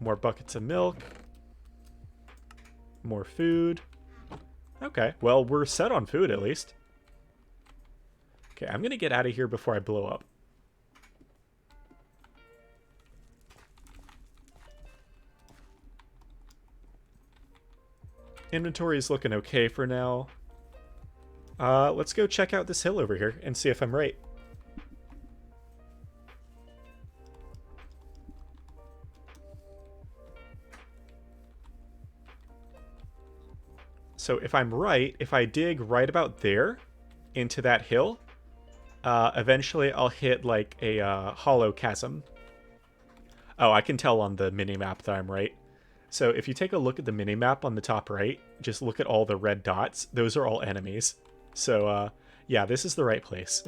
More buckets of milk. More food. Okay, well, we're set on food, at least. Okay, I'm gonna get out of here before I blow up. Inventory is looking okay for now. Let's go check out this hill over here and see if I'm right. So if I'm right, if I dig right about there into that hill, eventually I'll hit like a hollow chasm. Oh, I can tell on the mini-map that I'm right. So if you take a look at the mini-map on the top right, just look at all the red dots. Those are all enemies. So, yeah, this is the right place.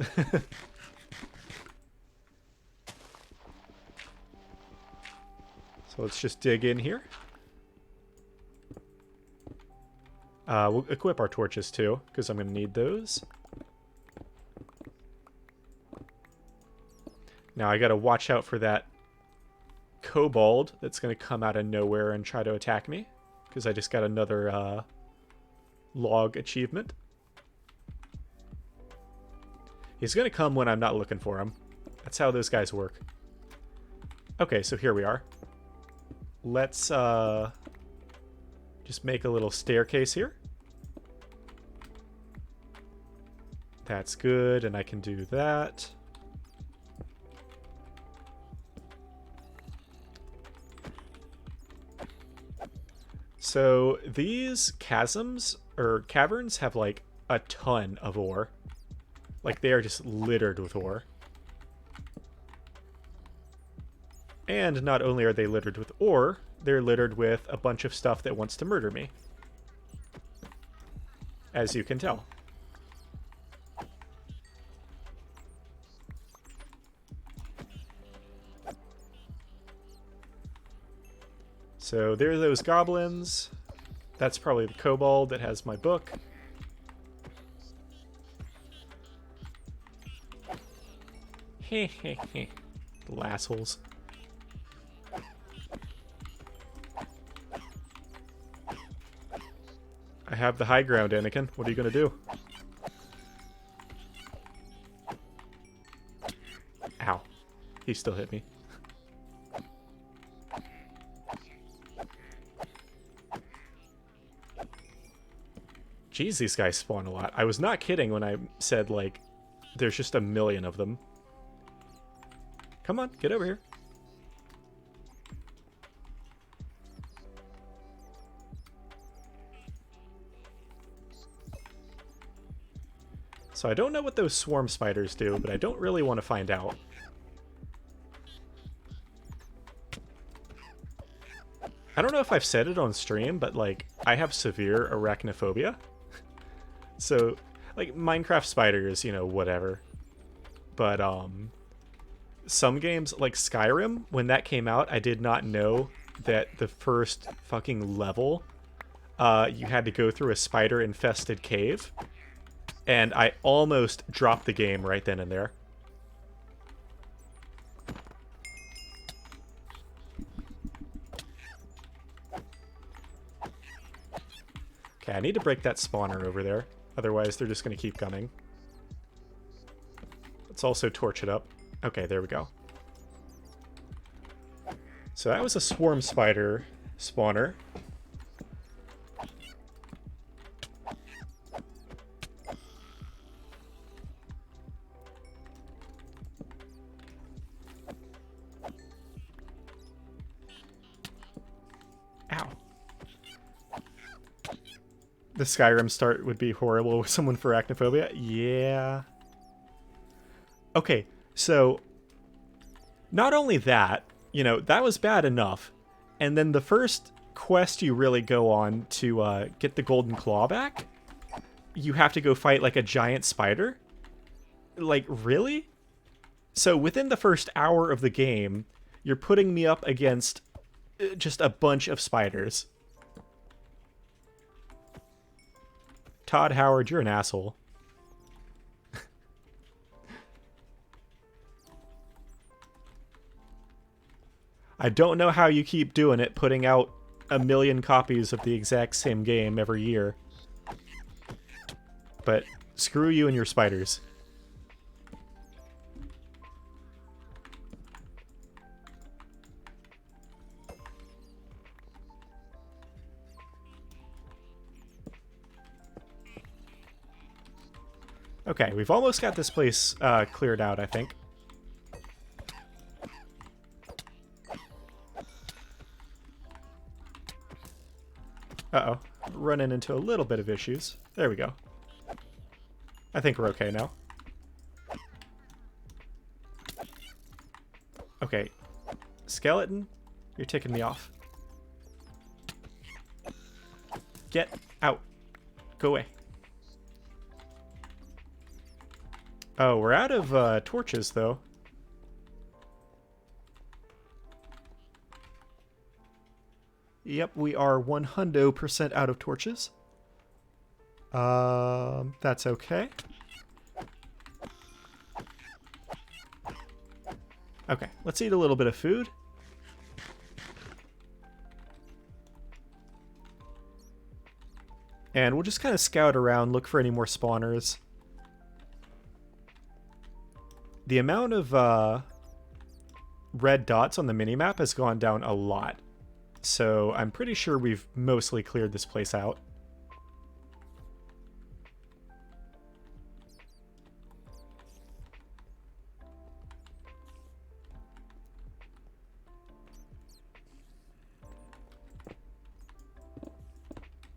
So let's just dig in here. We'll equip our torches too, because I'm going to need those. Now I got to watch out for that kobold that's going to come out of nowhere and try to attack me, because I just got another log achievement. He's going to come when I'm not looking for him. That's how those guys work. Okay, so here we are. Let's just make a little staircase here. That's good, and I can do that. So these chasms, or caverns, have like a ton of ore. Like they are just littered with ore. And not only are they littered with ore, they're littered with a bunch of stuff that wants to murder me. As you can tell. So there are those goblins. That's probably the kobold that has my book. Heh heh heh. Little assholes. I have the high ground, Anakin. What are you gonna do? Ow. He still hit me. Jeez, these guys spawn a lot. I was not kidding when I said, like, there's just a million of them. Come on, get over here. So I don't know what those swarm spiders do, but I don't really want to find out. I don't know if I've said it on stream, but, like, I have severe arachnophobia. So, like, Minecraft spiders, you know, whatever. But, some games, like Skyrim, when that came out, I did not know that the first fucking level, you had to go through a spider-infested cave. And I almost dropped the game right then and there. Okay, I need to break that spawner over there. Otherwise, they're just going to keep coming. Let's also torch it up. Okay, there we go. So that was a swarm spider spawner. Ow. The Skyrim start would be horrible with someone for arachnophobia. Yeah. Okay, so not only that, you know, that was bad enough. And then the first quest you really go on to get the golden claw back, you have to go fight like a giant spider. Like, really? So within the first hour of the game, you're putting me up against just a bunch of spiders. Todd Howard, you're an asshole. I don't know how you keep doing it, putting out 1 million copies of the exact same game every year. But screw you and your spiders. Okay, we've almost got this place cleared out, I think. Uh-oh. Running into a little bit of issues. There we go. I think we're okay now. Okay. Skeleton, you're ticking me off. Get out. Go away. Oh, we're out of torches, though. Yep, we are 100% out of torches. That's okay. Okay, let's eat a little bit of food. And we'll just kind of scout around, look for any more spawners. The amount of red dots on the minimap has gone down a lot. So I'm pretty sure we've mostly cleared this place out.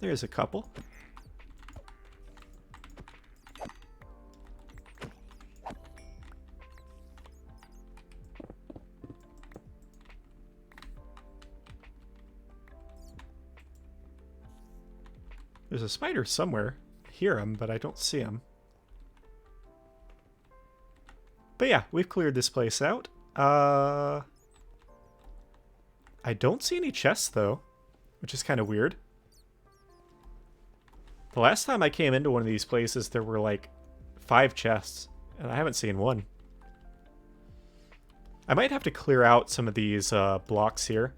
There's a couple. There's a spider somewhere. I hear him, but I don't see him. But yeah, we've cleared this place out. I don't see any chests, though, which is kind of weird. The last time I came into one of these places, there were like 5 chests, and I haven't seen one. I might have to clear out some of these blocks here.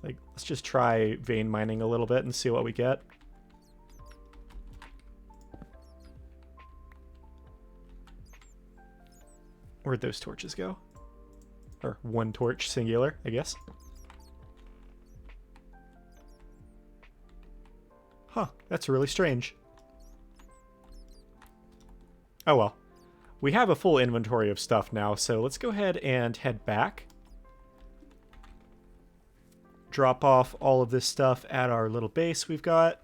Like, let's just try vein mining a little bit and see what we get. Where'd those torches go? Or one torch, singular, I guess. Huh, that's really strange. Oh well. We have a full inventory of stuff now, so let's go ahead and head back. Drop off all of this stuff at our little base we've got.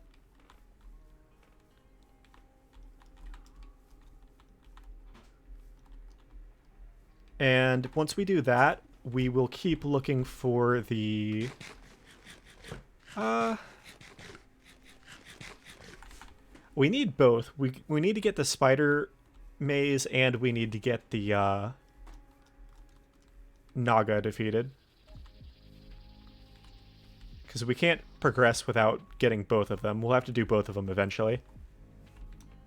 And once we do that, we will keep looking for the... we need both. We need to get the spider maze, and we need to get the Naga defeated. Because we can't progress without getting both of them. We'll have to do both of them eventually.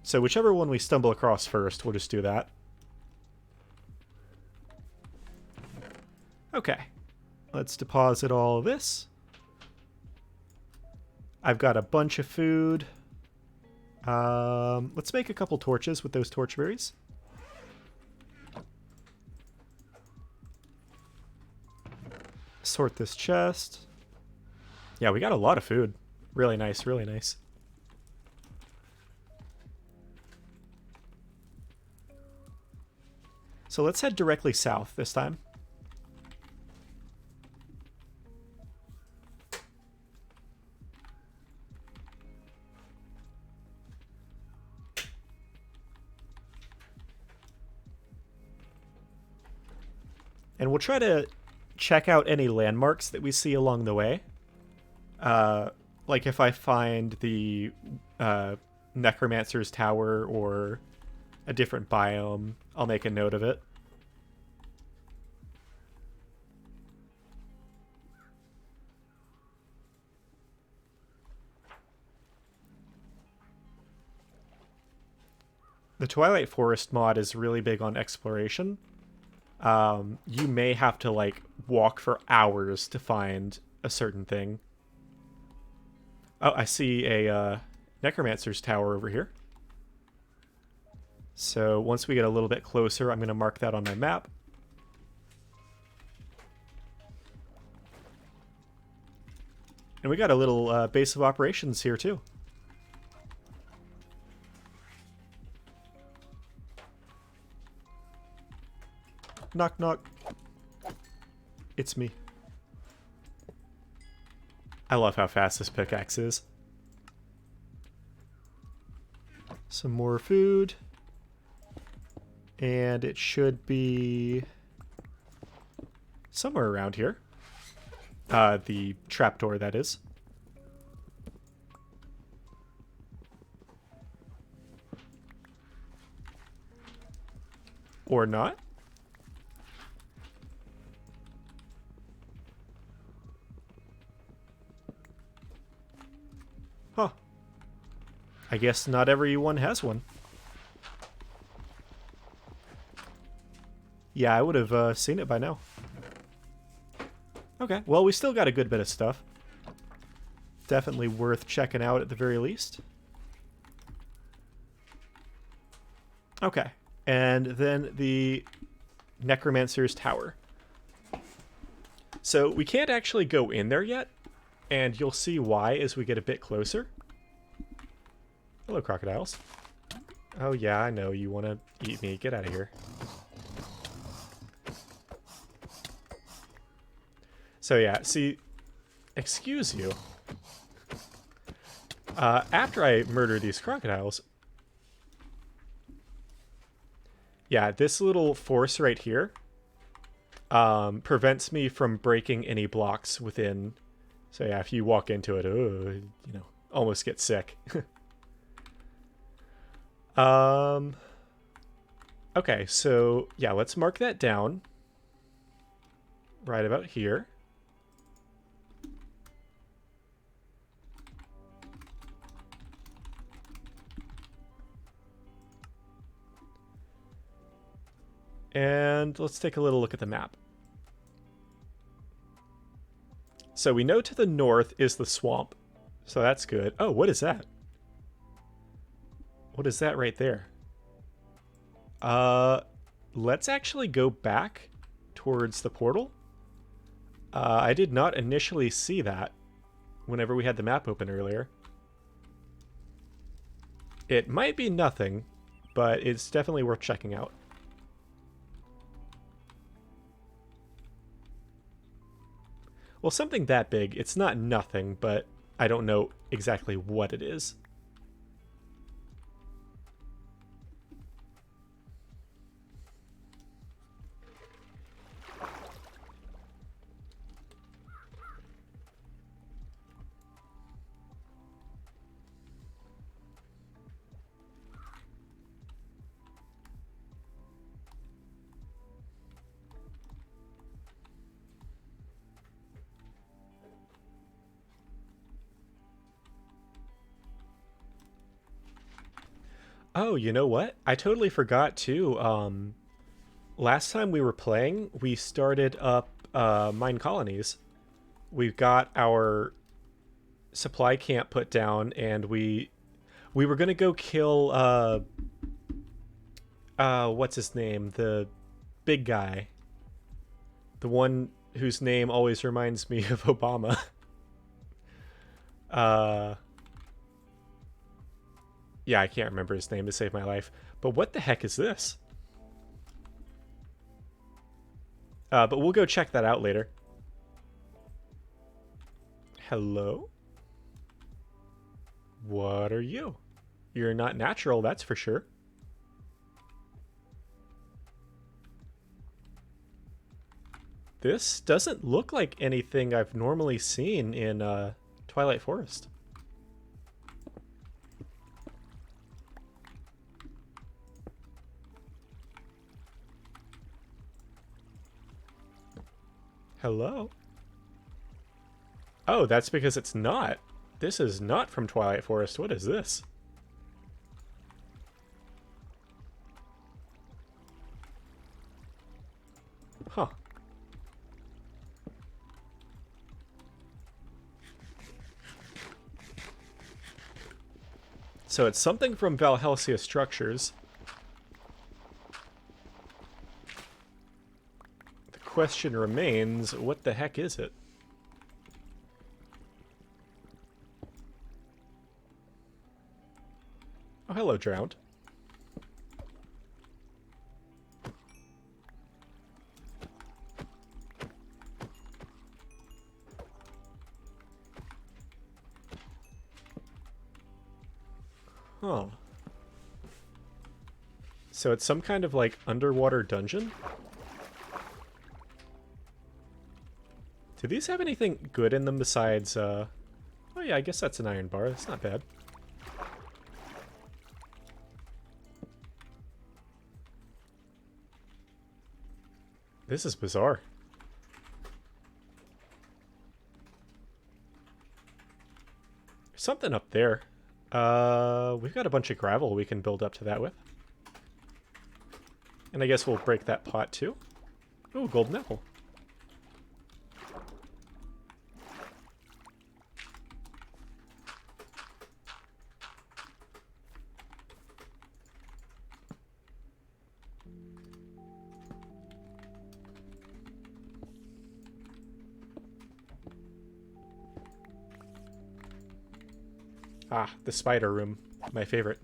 So whichever one we stumble across first, we'll just do that. Okay. Let's deposit all of this. I've got a bunch of food. Let's make a couple torches with those torchberries. Sort this chest. Yeah, we got a lot of food. Really nice, really nice. So let's head directly south this time. And we'll try to check out any landmarks that we see along the way. Like if I find the Necromancer's Tower or a different biome, I'll make a note of it. The Twilight Forest mod is really big on exploration. You may have to, like, walk for hours to find a certain thing. Oh, I see a Necromancer's Tower over here. So once we get a little bit closer, I'm going to mark that on my map. And we got a little base of operations here, too. Knock, knock. It's me. I love how fast this pickaxe is. Some more food. And it should be somewhere around here. The trapdoor, that is. Or not. Huh. I guess not everyone has one. Yeah, I would have seen it by now. Okay, well, we still got a good bit of stuff. Definitely worth checking out at the very least. Okay, and then the Necromancer's Tower. So we can't actually go in there yet, and you'll see why as we get a bit closer. Hello, crocodiles. Oh yeah, I know, you want to eat me. Get out of here. So yeah, see, excuse you. After I murder these crocodiles, yeah, this little force right here prevents me from breaking any blocks within. So yeah, if you walk into it, you know, almost get sick. Okay, so yeah, let's mark that down. Right about here. And let's take a little look at the map. So we know to the north is the swamp. So that's good. Oh, what is that? What is that right there? Let's actually go back towards the portal. I did not initially see that whenever we had the map open earlier. It might be nothing, but it's definitely worth checking out. Well, something that big, it's not nothing, but I don't know exactly what it is. Oh, you know what? I totally forgot too. Last time we were playing, we started up mine colonies. We've got our supply camp put down, and we were gonna go kill what's his name? The big guy. The one whose name always reminds me of Obama. Yeah, I can't remember his name to save my life. But what the heck is this? But we'll go check that out later. Hello? What are you? You're not natural, that's for sure. This doesn't look like anything I've normally seen in Twilight Forest. Hello? Oh, that's because it's not. This is not from Twilight Forest. What is this? Huh. So it's something from Valhelsia Structures. The question remains, what the heck is it? Oh, hello, Drowned. Huh. So it's some kind of, like, underwater dungeon? Do these have anything good in them besides, Oh yeah, I guess that's an iron bar. That's not bad. This is bizarre. There's something up there. We've got a bunch of gravel we can build up to that with. And I guess we'll break that pot too. Ooh, golden apple. Ah, the spider room. My favorite.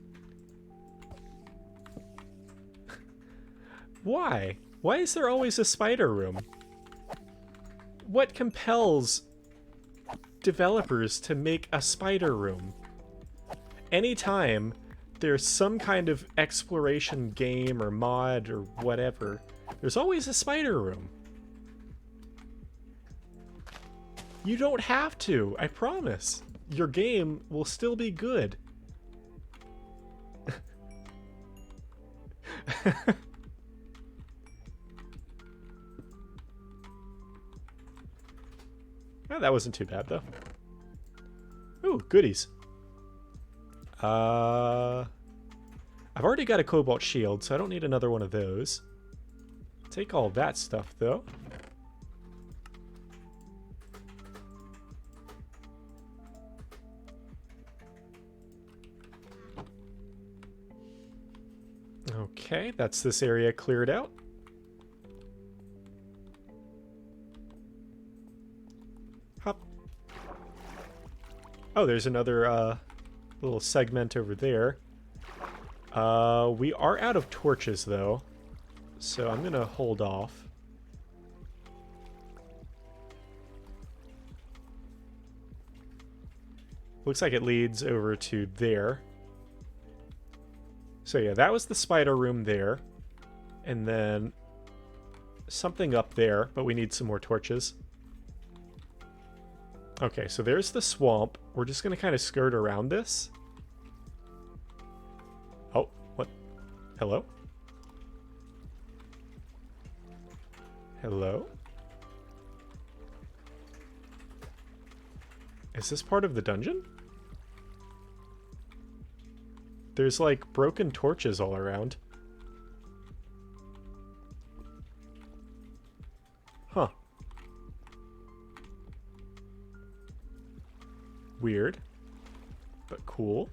Why? Why is there always a spider room? What compels developers to make a spider room? Anytime there's some kind of exploration game or mod or whatever, there's always a spider room. You don't have to, I promise. Your game will still be good. Oh, that wasn't too bad, though. Ooh, goodies. I've already got a cobalt shield, so I don't need another one of those. Take all that stuff, though. Okay, that's this area cleared out. Hop. Oh, there's another little segment over there. We are out of torches, though, so I'm gonna hold off. Looks like it leads over to there. So yeah, that was the spider room there. And then something up there, but we need some more torches. Okay, so there's the swamp. We're just going to kind of skirt around this. Oh, what? Hello? Hello? Is this part of the dungeon? There's like broken torches all around. Huh. Weird, but cool.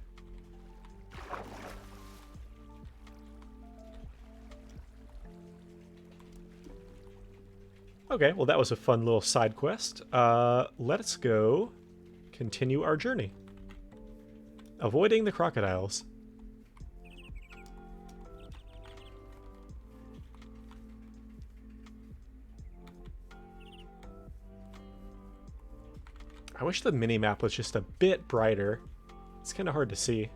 Okay, well that was a fun little side quest. Let's go continue our journey. Avoiding the crocodiles. I wish the mini-map was just a bit brighter. It's kind of hard to see.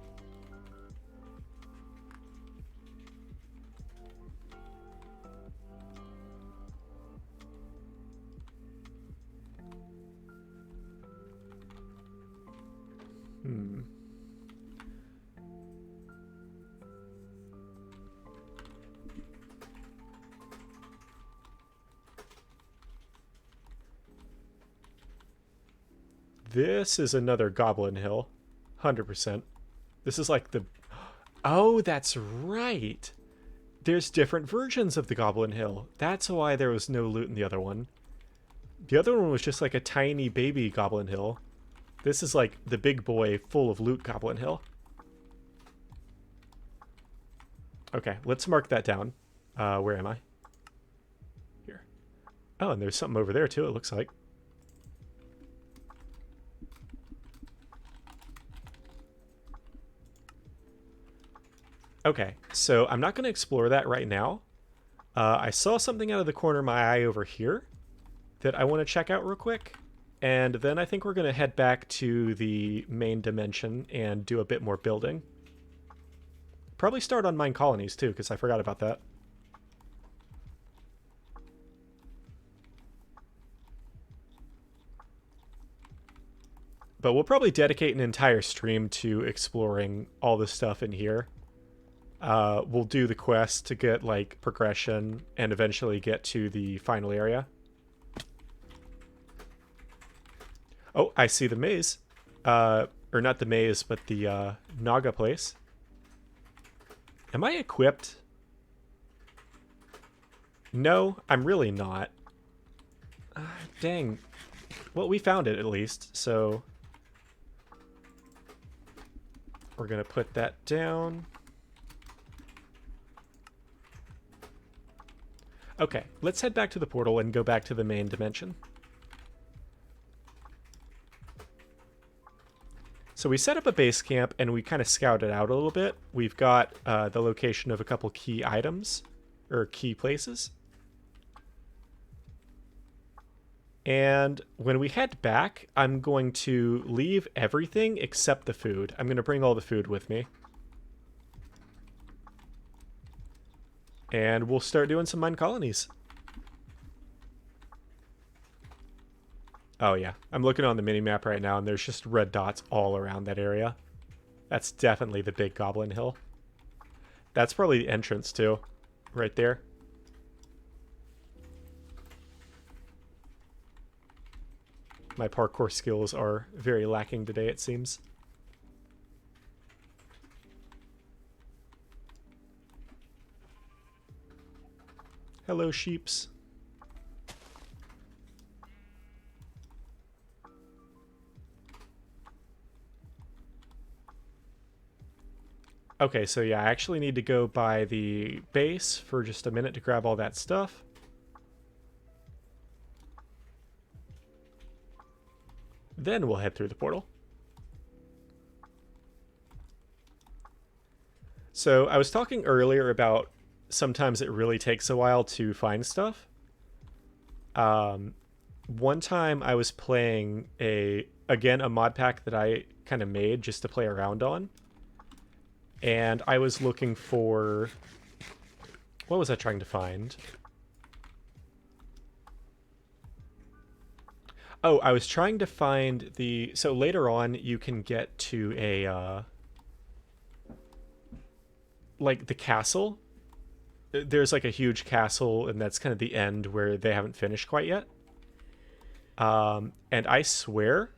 This is another Goblin Hill. 100%. This is like the... Oh, that's right! There's different versions of the Goblin Hill. That's why there was no loot in the other one. The other one was just like a tiny baby Goblin Hill. This is like the big boy full of loot Goblin Hill. Okay, let's mark that down. Where am I? Here. Oh, and there's something over there too, it looks like. Okay, so I'm not going to explore that right now. I saw something out of the corner of my eye over here that I want to check out real quick. And then I think we're going to head back to the main dimension and do a bit more building. Probably start on mine colonies too, because I forgot about that. But we'll probably dedicate an entire stream to exploring all the stuff in here. We'll do the quest to get like progression and eventually get to the final area. Oh, I see the maze. Or not the maze, but the Naga place. Am I equipped? No, I'm really not. Dang. Well, we found it at least, so we're gonna put that down. Okay, let's head back to the portal and go back to the main dimension. So we set up a base camp and we kind of scouted out a little bit. We've got the location of a couple key items, or key places. And when we head back, I'm going to leave everything except the food. I'm going to bring all the food with me. And we'll start doing some mine colonies. Oh yeah, I'm looking on the mini-map right now, and there's just red dots all around that area. That's definitely the big Goblin Hill. That's probably the entrance, too. Right there. My parkour skills are very lacking today, it seems. Hello, sheeps. Okay, so yeah, I actually need to go by the base for just a minute to grab all that stuff. Then we'll head through the portal. So I was talking earlier about sometimes it really takes a while to find stuff. One time I was playing again, a mod pack that I kind of made just to play around on. And I was looking for... What was I trying to find? Oh, I was trying to find the... So later on, you can get to a... like, the castle. There's, like, a huge castle, and that's kind of the end where they haven't finished quite yet. And I swear,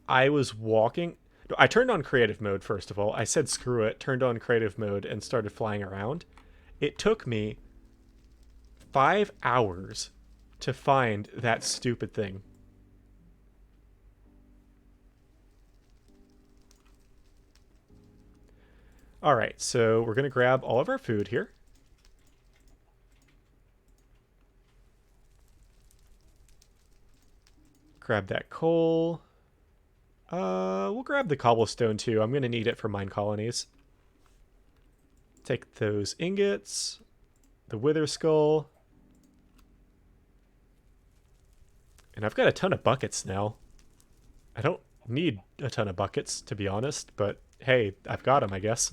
I was walking... I turned on creative mode, first of all. I said screw it, turned on creative mode, and started flying around. It took me 5 hours to find that stupid thing. Alright, so we're going to grab all of our food here. Grab that coal. We'll grab the cobblestone too. I'm going to need it for mine colonies. Take those ingots. The wither skull. And I've got a ton of buckets now. I don't need a ton of buckets, to be honest, but hey, I've got them, I guess.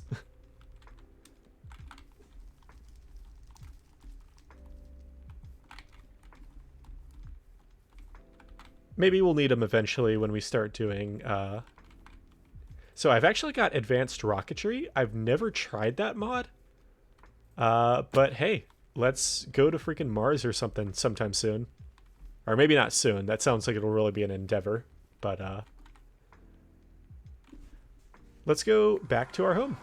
Maybe we'll need them eventually when we start doing... So I've actually got advanced rocketry. I've never tried that mod. But hey, let's go to freaking Mars or something sometime soon. Or maybe not soon. That sounds like it'll really be an endeavor. But let's go back to our home.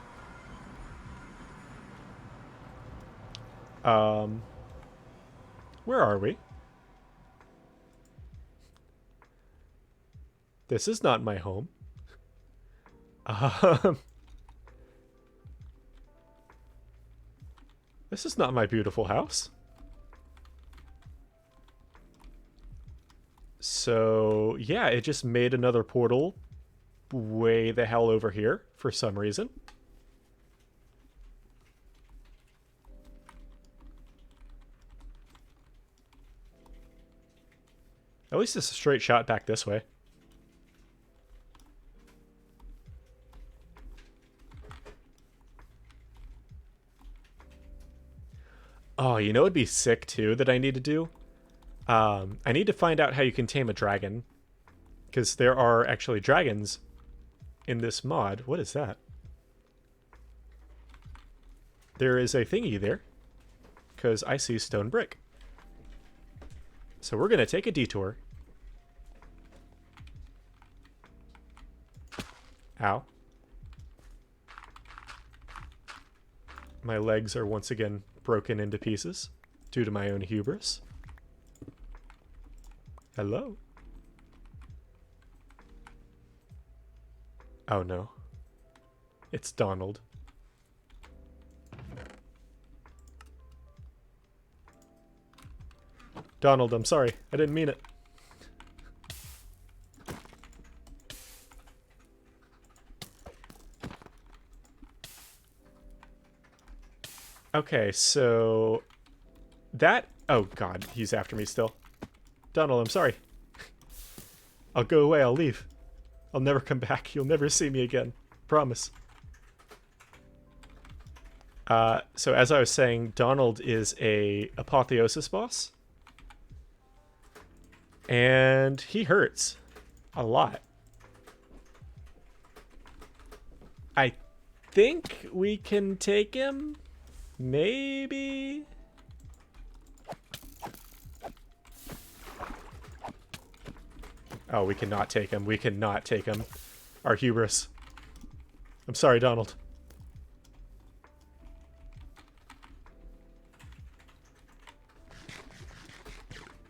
Where are we? This is not my home. This is not my beautiful house. So, yeah, it just made another portal way the hell over here for some reason. At least it's a straight shot back this way. Oh, you know what'd be sick, too, that I need to do? I need to find out how you can tame a dragon. Because there are actually dragons in this mod. What is that? There is a thingy there. Because I see stone brick. So we're going to take a detour. Ow. My legs are once again broken into pieces due to my own hubris. Hello? Oh no. It's Donald. Donald, I'm sorry. I didn't mean it. Okay, so... That... Oh god, he's after me still. Donald, I'm sorry. I'll go away, I'll leave. I'll never come back. You'll never see me again. Promise. So as I was saying, Donald is a apotheosis boss. And he hurts. A lot. I think we can take him? Maybe? Oh, we cannot take him. We cannot take him. Our hubris. I'm sorry, Donald.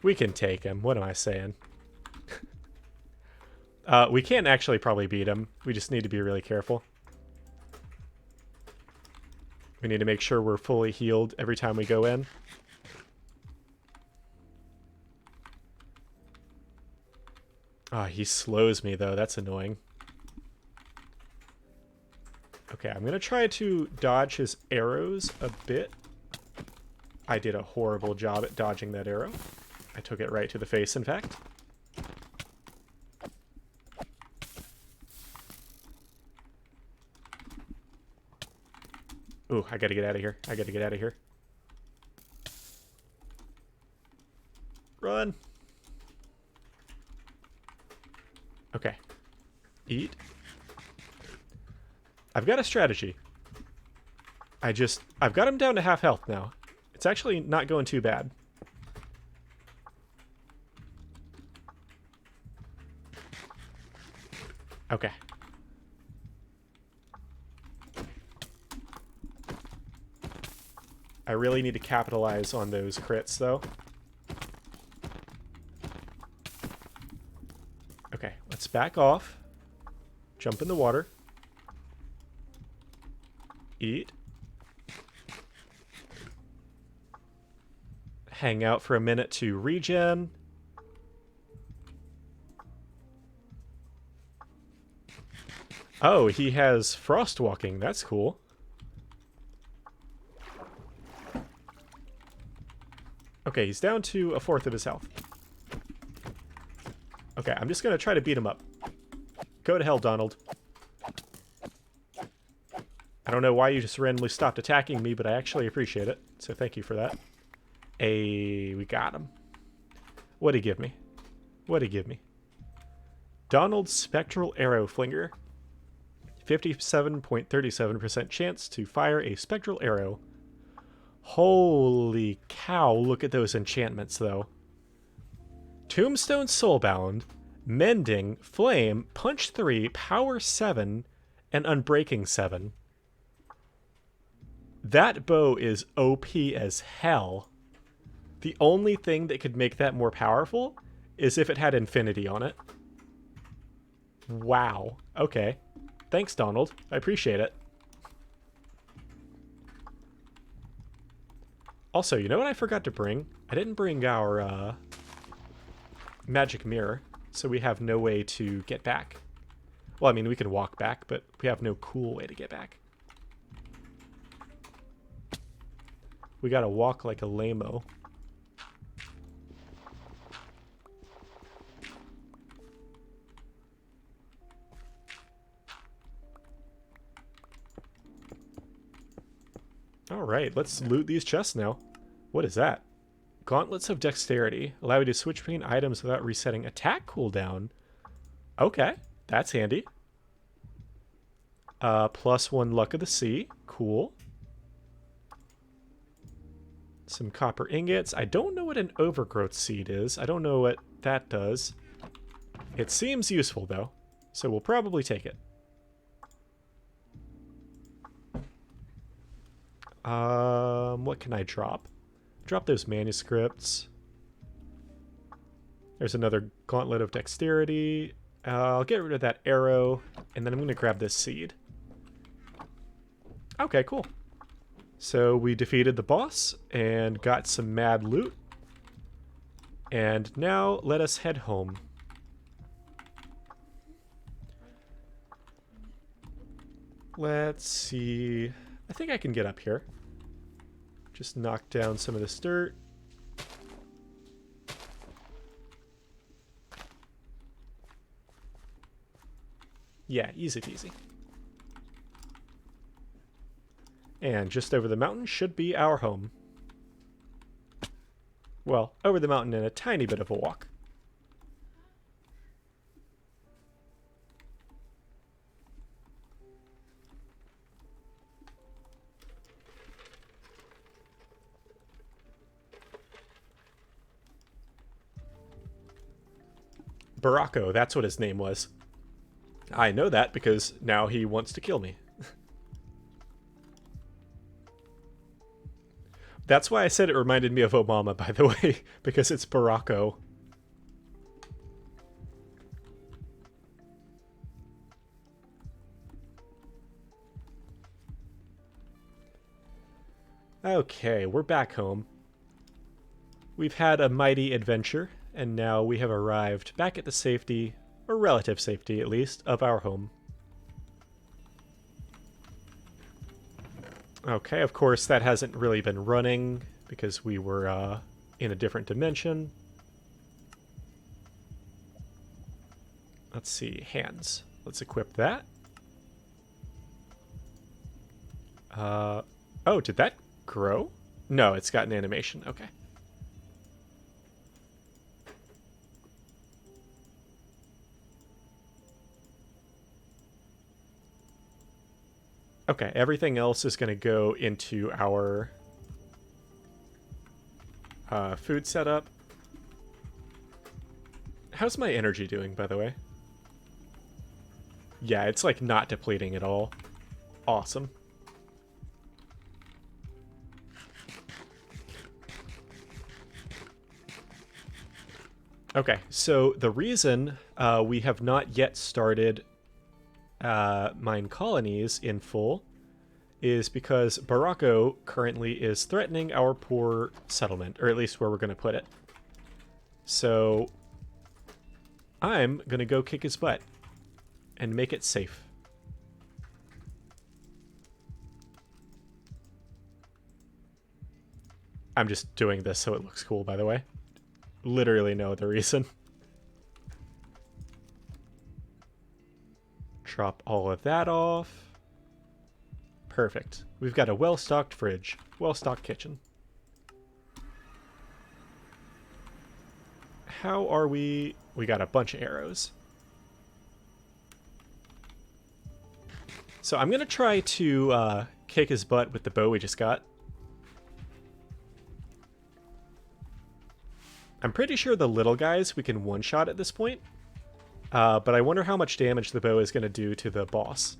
We can take him. What am I saying? We can actually probably beat him. We just need to be really careful. We need to make sure we're fully healed every time we go in. Ah, he slows me though. That's annoying. Okay, I'm gonna try to dodge his arrows a bit. I did a horrible job at dodging that arrow. I took it right to the face, in fact. Ooh, I gotta get out of here. I gotta get out of here. Run! Okay. Eat. I've got a strategy. I've got him down to half health now. It's actually not going too bad. Okay. I really need to capitalize on those crits, though. Okay, let's back off. Jump in the water. Eat. Hang out for a minute to regen. Oh, he has frost walking. That's cool. Okay, he's down to a fourth of his health. Okay, I'm just gonna try to beat him up. Go to hell, Donald. I don't know why you just randomly stopped attacking me, but I actually appreciate it. So thank you for that. Hey, we got him. What'd he give me? What'd he give me? Donald's Spectral Arrow Flinger. 57.37% chance to fire a spectral arrow. Holy cow, look at those enchantments, though. Tombstone Soulbound, Mending, Flame, Punch 3, Power 7, and Unbreaking 7. That bow is OP as hell. The only thing that could make that more powerful is if it had infinity on it. Wow. Okay. Thanks, Donald. I appreciate it. Also, you know what I forgot to bring? I didn't bring our magic mirror, so we have no way to get back. Well, I mean, we can walk back, but we have no cool way to get back. We gotta walk like a lame-o. Alright, let's loot these chests now. What is that? Gauntlets of Dexterity. Allow you to switch between items without resetting attack cooldown. Okay, that's handy. +1 Luck of the Sea. Cool. Some copper ingots. I don't know what an overgrowth seed is. I don't know what that does. It seems useful, though, so we'll probably take it. What can I drop? Drop those manuscripts. There's another gauntlet of dexterity. I'll get rid of that arrow, and then I'm going to grab this seed. Okay, cool. So we defeated the boss and got some mad loot. And now let us head home. Let's see. I think I can get up here. Just knock down some of this dirt. Yeah, easy peasy. And just over the mountain should be our home. Well, over the mountain and a tiny bit of a walk. Barako, that's what his name was. I know that because now he wants to kill me. That's why I said it reminded me of Obama, by the way, because it's Barako. Okay, we're back home. We've had a mighty adventure, and now we have arrived back at the safety, or relative safety at least, of our home. Okay, of course that hasn't really been running because we were in a different dimension. Let's see, hands. Let's equip that. Oh, did that grow? No, it's got an animation. Okay. Okay, everything else is going to go into our food setup. How's my energy doing, by the way? Yeah, it's like not depleting at all. Awesome. Okay, so the reason we have not yet started mine colonies in full is because Barako currently is threatening our poor settlement, or at least where we're going to put it. So I'm going to go kick his butt and make it safe. I'm just doing this so it looks cool, by the way. Literally no other reason. Drop all of that off. Perfect. We've got a well-stocked fridge, well-stocked kitchen. How are we? We got a bunch of arrows. So I'm going to try to kick his butt with the bow we just got. I'm pretty sure the little guys we can one-shot at this point. But I wonder how much damage the bow is going to do to the boss.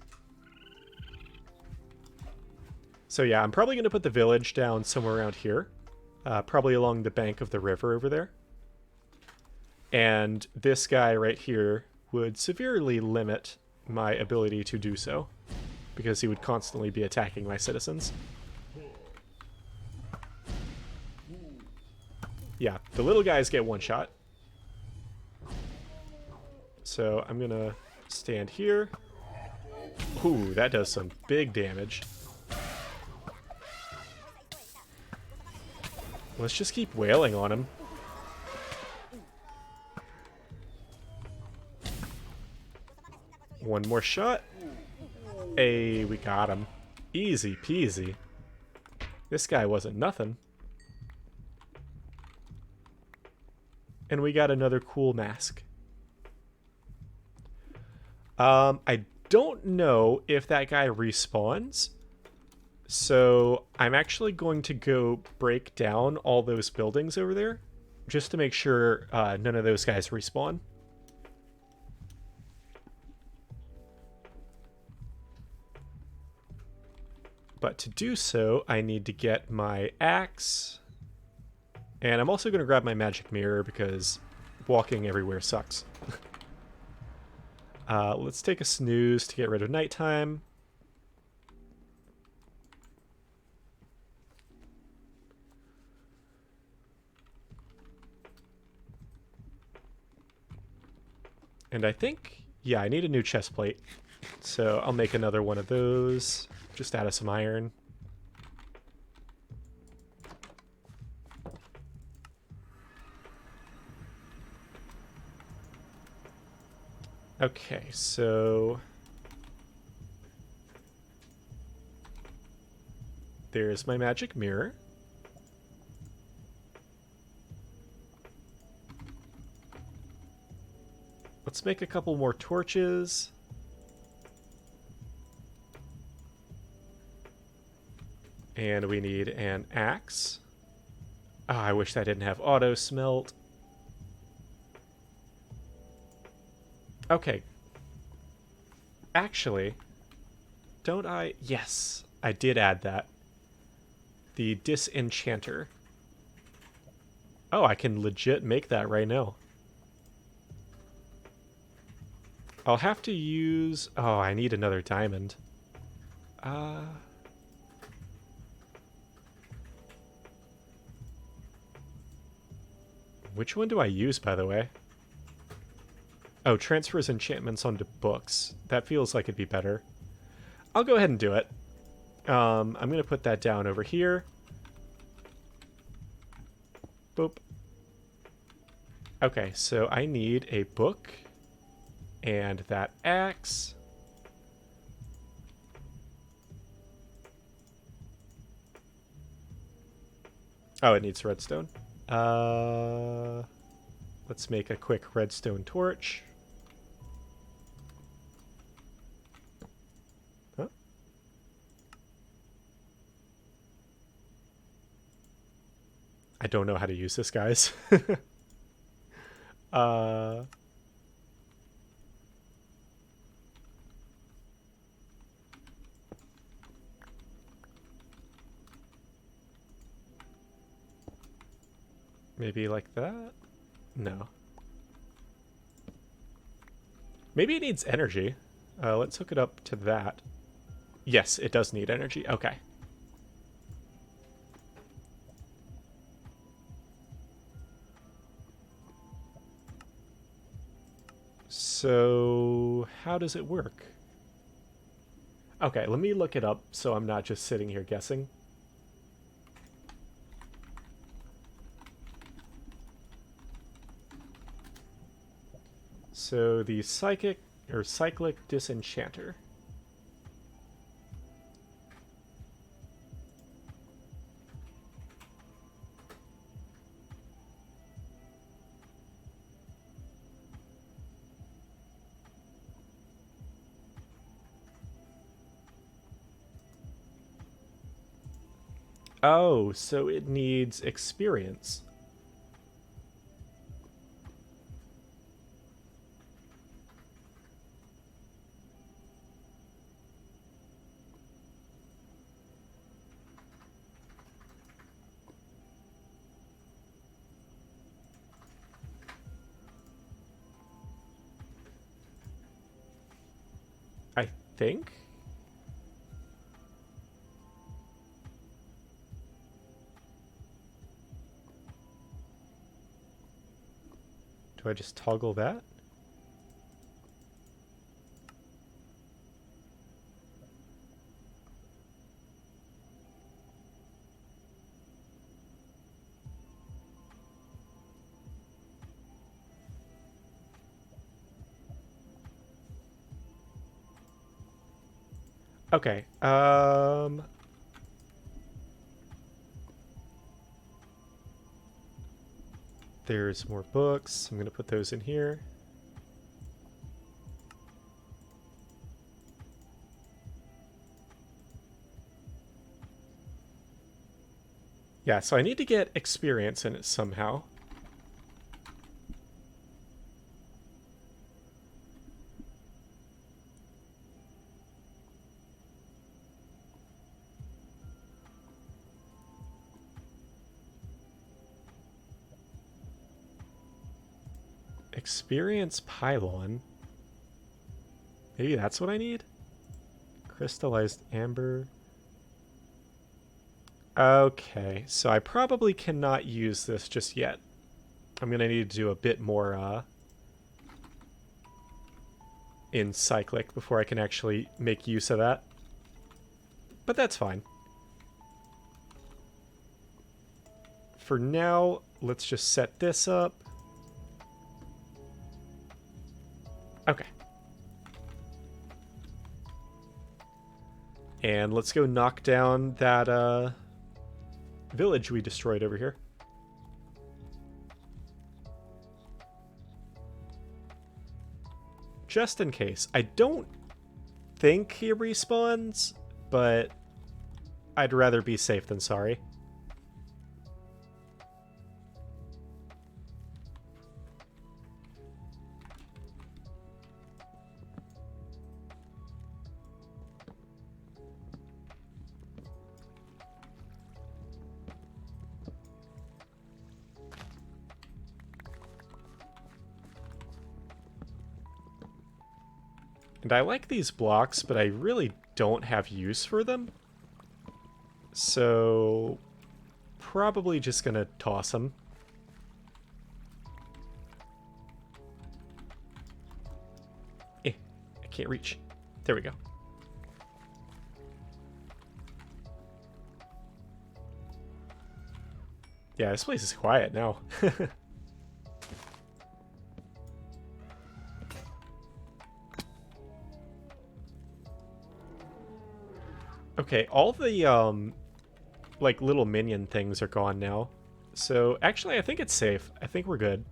So yeah, I'm probably going to put the village down somewhere around here. Probably along the bank of the river over there. And this guy right here would severely limit my ability to do so, because he would constantly be attacking my citizens. Yeah, the little guys get one shot. So I'm going to stand here. Ooh, that does some big damage. Let's just keep wailing on him. One more shot. Hey, we got him. Easy peasy. This guy wasn't nothing. And we got another cool mask. I don't know if that guy respawns. So I'm actually going to go break down all those buildings over there just to make sure none of those guys respawn. But to do so, I need to get my axe. And I'm also going to grab my magic mirror because walking everywhere sucks. Let's take a snooze to get rid of nighttime. And I think, yeah, I need a new chest plate. So I'll make another one of those, just out of some iron. Okay, so there's my magic mirror. Let's make a couple more torches. And we need an axe. Oh, I wish that didn't have auto smelt. Okay. Actually, don't I? Yes, I did add that. The disenchanter. Oh, I can legit make that right now. I'll have to use... Oh, I need another diamond. Which one do I use, by the way? Oh, transfers enchantments onto books. That feels like it'd be better. I'll go ahead and do it. I'm going to put that down over here. Boop. Okay, so I need a book and that axe. Oh, it needs redstone. Let's make a quick redstone torch. Huh? I don't know how to use this, guys. Maybe like that? No. Maybe it needs energy. Let's hook it up to that. Yes, it does need energy. Okay. So, how does it work? Okay, let me look it up so I'm not just sitting here guessing. So the cyclic disenchanter. Oh, so it needs experience. I think. Do I just toggle that? Okay. There's more books. I'm going to put those in here. Yeah, so I need to get experience in it somehow. Experience pylon. Maybe that's what I need? Crystallized amber. Okay, so I probably cannot use this just yet. I'm going to need to do a bit more in cyclic before I can actually make use of that. But that's fine. For now, let's just set this up. Okay. And let's go knock down that village we destroyed over here. Just in case. I don't think he respawns, but I'd rather be safe than sorry. And I like these blocks, but I really don't have use for them. So, probably just gonna toss them. I can't reach. There we go. Yeah, this place is quiet now. Okay, all the, like, little minion things are gone now. So, actually, I think it's safe. I think we're good.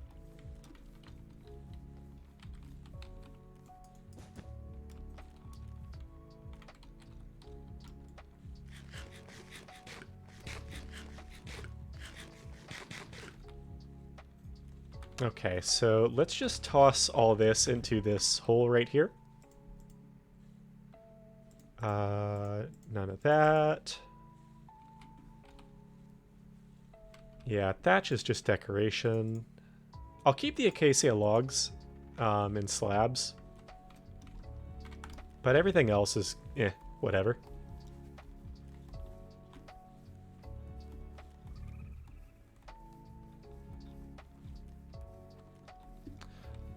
Okay, so let's just toss all this into this hole right here. None of that. Yeah, thatch is just decoration. I'll keep the acacia logs in slabs. But everything else is, whatever.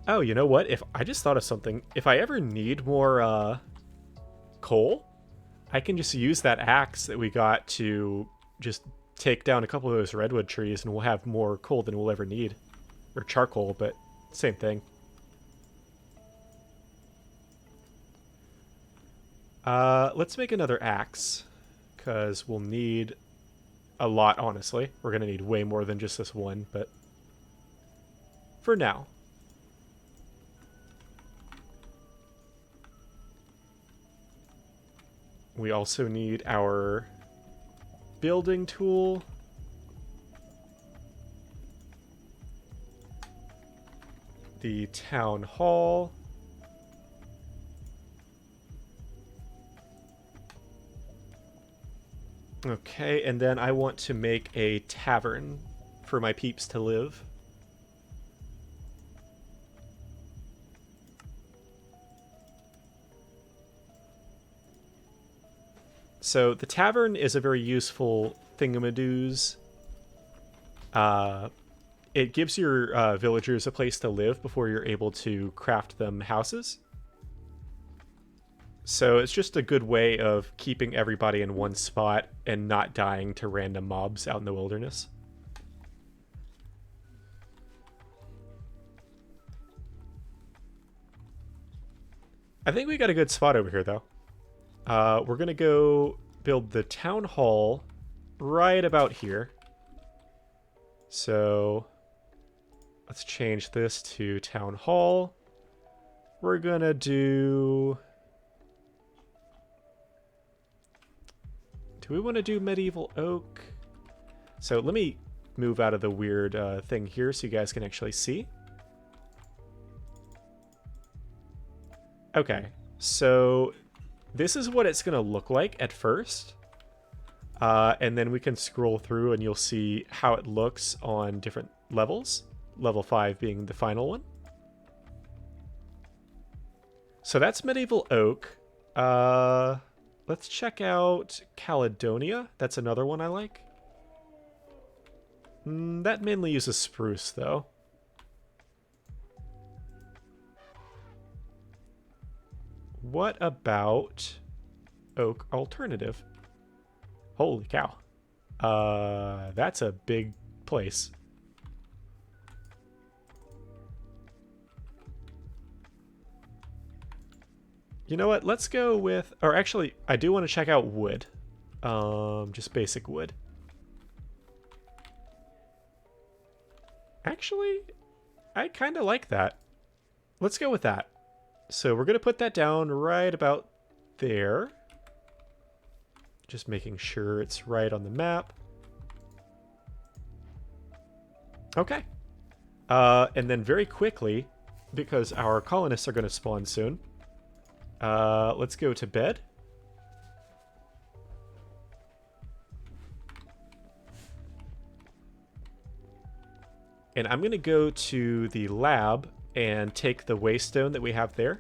Oh, you know what? If I just thought of something. If I ever need more coal, I can just use that axe that we got to just take down a couple of those redwood trees, and we'll have more coal than we'll ever need. Or charcoal, but same thing. Let's make another axe, because we'll need a lot, honestly. We're going to need way more than just this one, but for now. We also need our building tool. The town hall. Okay, and then I want to make a tavern for my peeps to live. So the tavern is a very useful thingamadoos. It gives your villagers a place to live before you're able to craft them houses. So it's just a good way of keeping everybody in one spot and not dying to random mobs out in the wilderness. I think we got a good spot over here, though. We're going to go build the town hall right about here. So let's change this to town hall. We're going to do... Do we want to do medieval oak? So let me move out of the weird thing here so you guys can actually see. Okay, so this is what it's going to look like at first. And then we can scroll through and you'll see how it looks on different levels. Level 5 being the final one. So that's Medieval Oak. Let's check out Caledonia. That's another one I like. That mainly uses spruce, though. What about Oak Alternative? Holy cow. That's a big place. You know what? Let's go with... Or actually, I do want to check out wood. Just basic wood. Actually, I kind of like that. Let's go with that. So we're going to put that down right about there. Just making sure it's right on the map. Okay. And then very quickly, because our colonists are going to spawn soon, let's go to bed. And I'm going to go to the lab and take the waystone that we have there.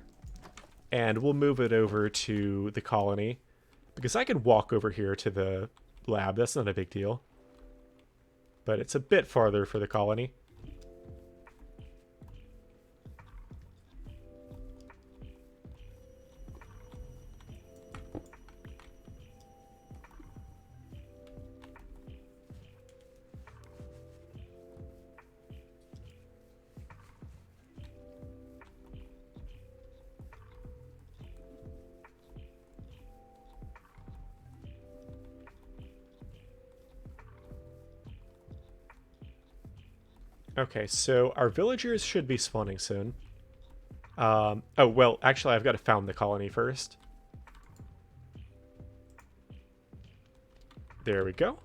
And we'll move it over to the colony. Because I can walk over here to the lab. That's not a big deal. But it's a bit farther for the colony. Okay, so our villagers should be spawning soon. Oh, well, actually, I've got to found the colony first. There we go.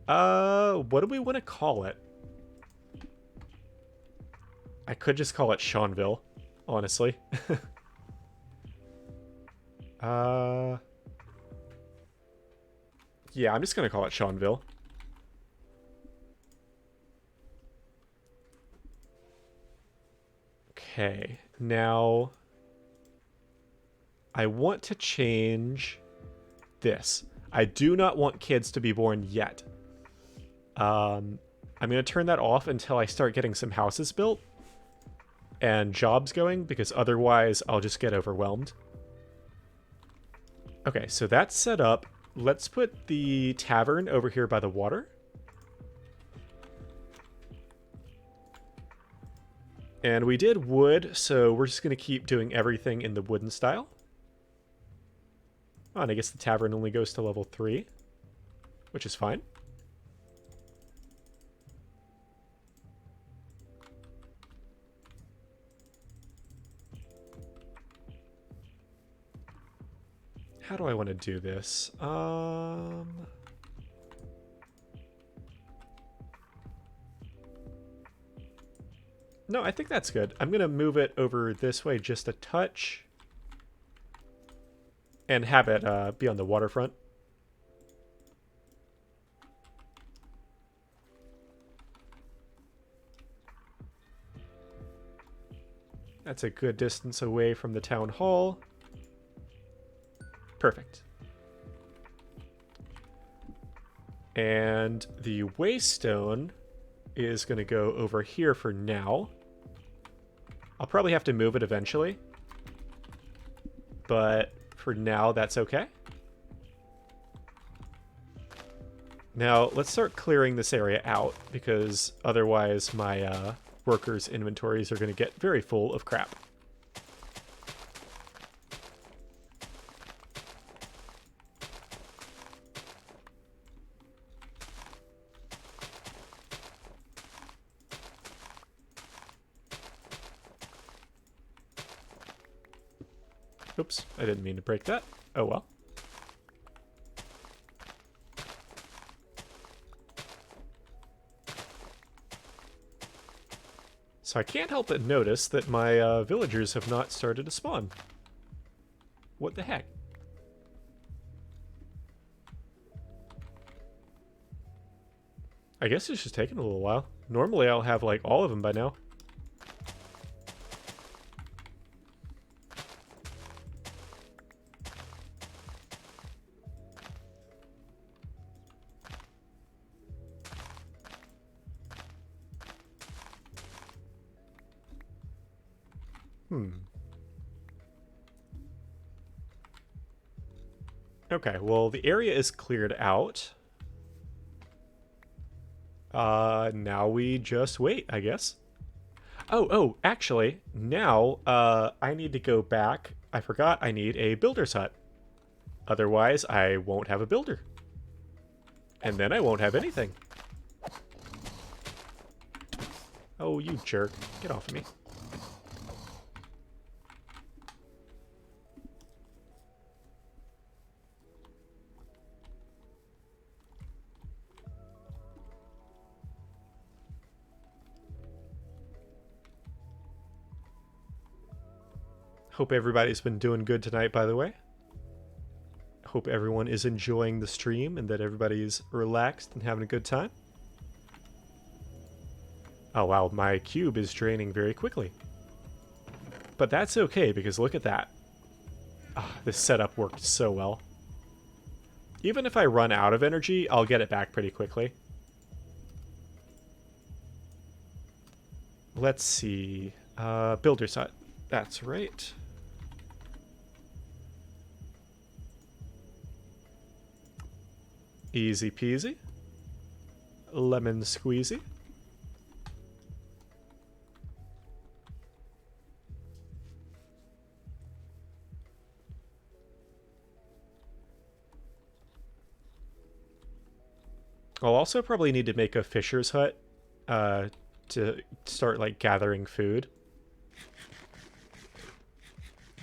What do we want to call it? I could just call it Seanville, honestly. Yeah, I'm just going to call it Seanville. Okay, now I want to change this. I do not want kids to be born yet. I'm going to turn that off until I start getting some houses built and jobs going, because otherwise I'll just get overwhelmed. Okay, so that's set up. Let's put the tavern over here by the water. And we did wood, so we're just going to keep doing everything in the wooden style. Oh, and I guess the tavern only goes to level 3, which is fine. How do I want to do this? No, I think that's good. I'm going to move it over this way just a touch. And have it be on the waterfront. That's a good distance away from the town hall. Perfect. And the waystone is going to go over here for now. I'll probably have to move it eventually. But for now, that's okay. Now, let's start clearing this area out, because otherwise my workers' inventories are going to get very full of crap. Oops, I didn't mean to break that. Oh well. So I can't help but notice that my villagers have not started to spawn. What the heck? I guess it's just taking a little while. Normally I'll have like all of them by now. Okay, well, the area is cleared out. Now we just wait, I guess. Oh, actually, now, I need to go back. I forgot I need a builder's hut. Otherwise, I won't have a builder. And then I won't have anything. Oh, you jerk. Get off of me. Hope everybody's been doing good tonight, by the way. Hope everyone is enjoying the stream and that everybody's relaxed and having a good time. Oh wow, my cube is draining very quickly. But that's okay, because look at that. This setup worked so well. Even if I run out of energy, I'll get it back pretty quickly. Let's see. Builder's hut. That's right. Easy peasy. Lemon squeezy. I'll also probably need to make a fisher's hut to start like gathering food.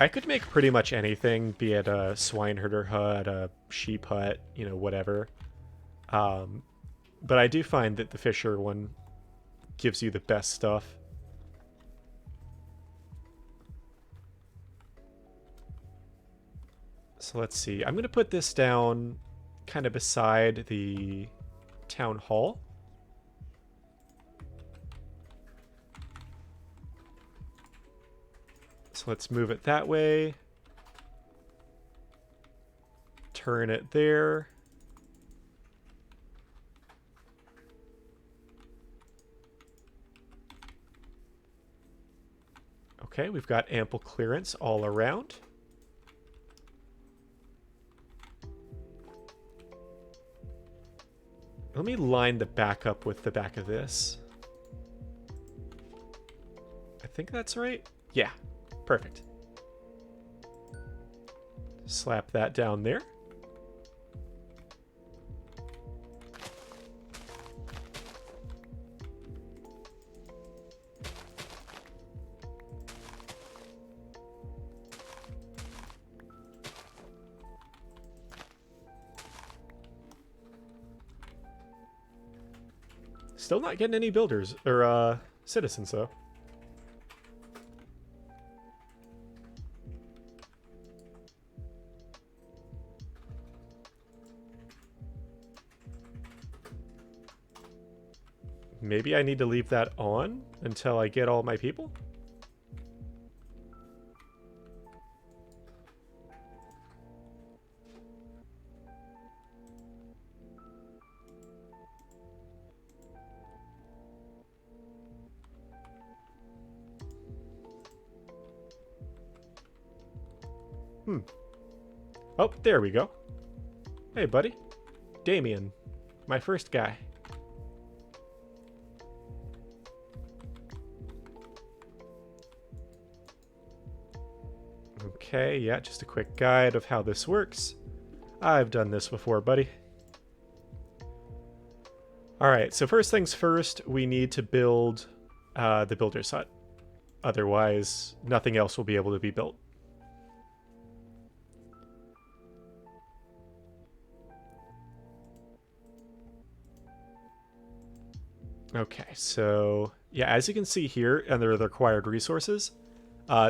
I could make pretty much anything, be it a swineherder hut, a sheep hut, you know, whatever. But I do find that the fisher one gives you the best stuff. So let's see. I'm going to put this down kind of beside the town hall. So let's move it that way. Turn it there. Okay, we've got ample clearance all around. Let me line the back up with the back of this. I think that's right. Yeah, perfect. Slap that down there. Still not getting any builders, or, citizens, though. Maybe I need to leave that on until I get all my people? Oh, there we go. Hey, buddy. Damien. My first guy. Okay, yeah, just a quick guide of how this works. I've done this before, buddy. Alright, so first things first, we need to build the builder's hut. Otherwise, nothing else will be able to be built. Okay, so yeah, as you can see here under the required resources,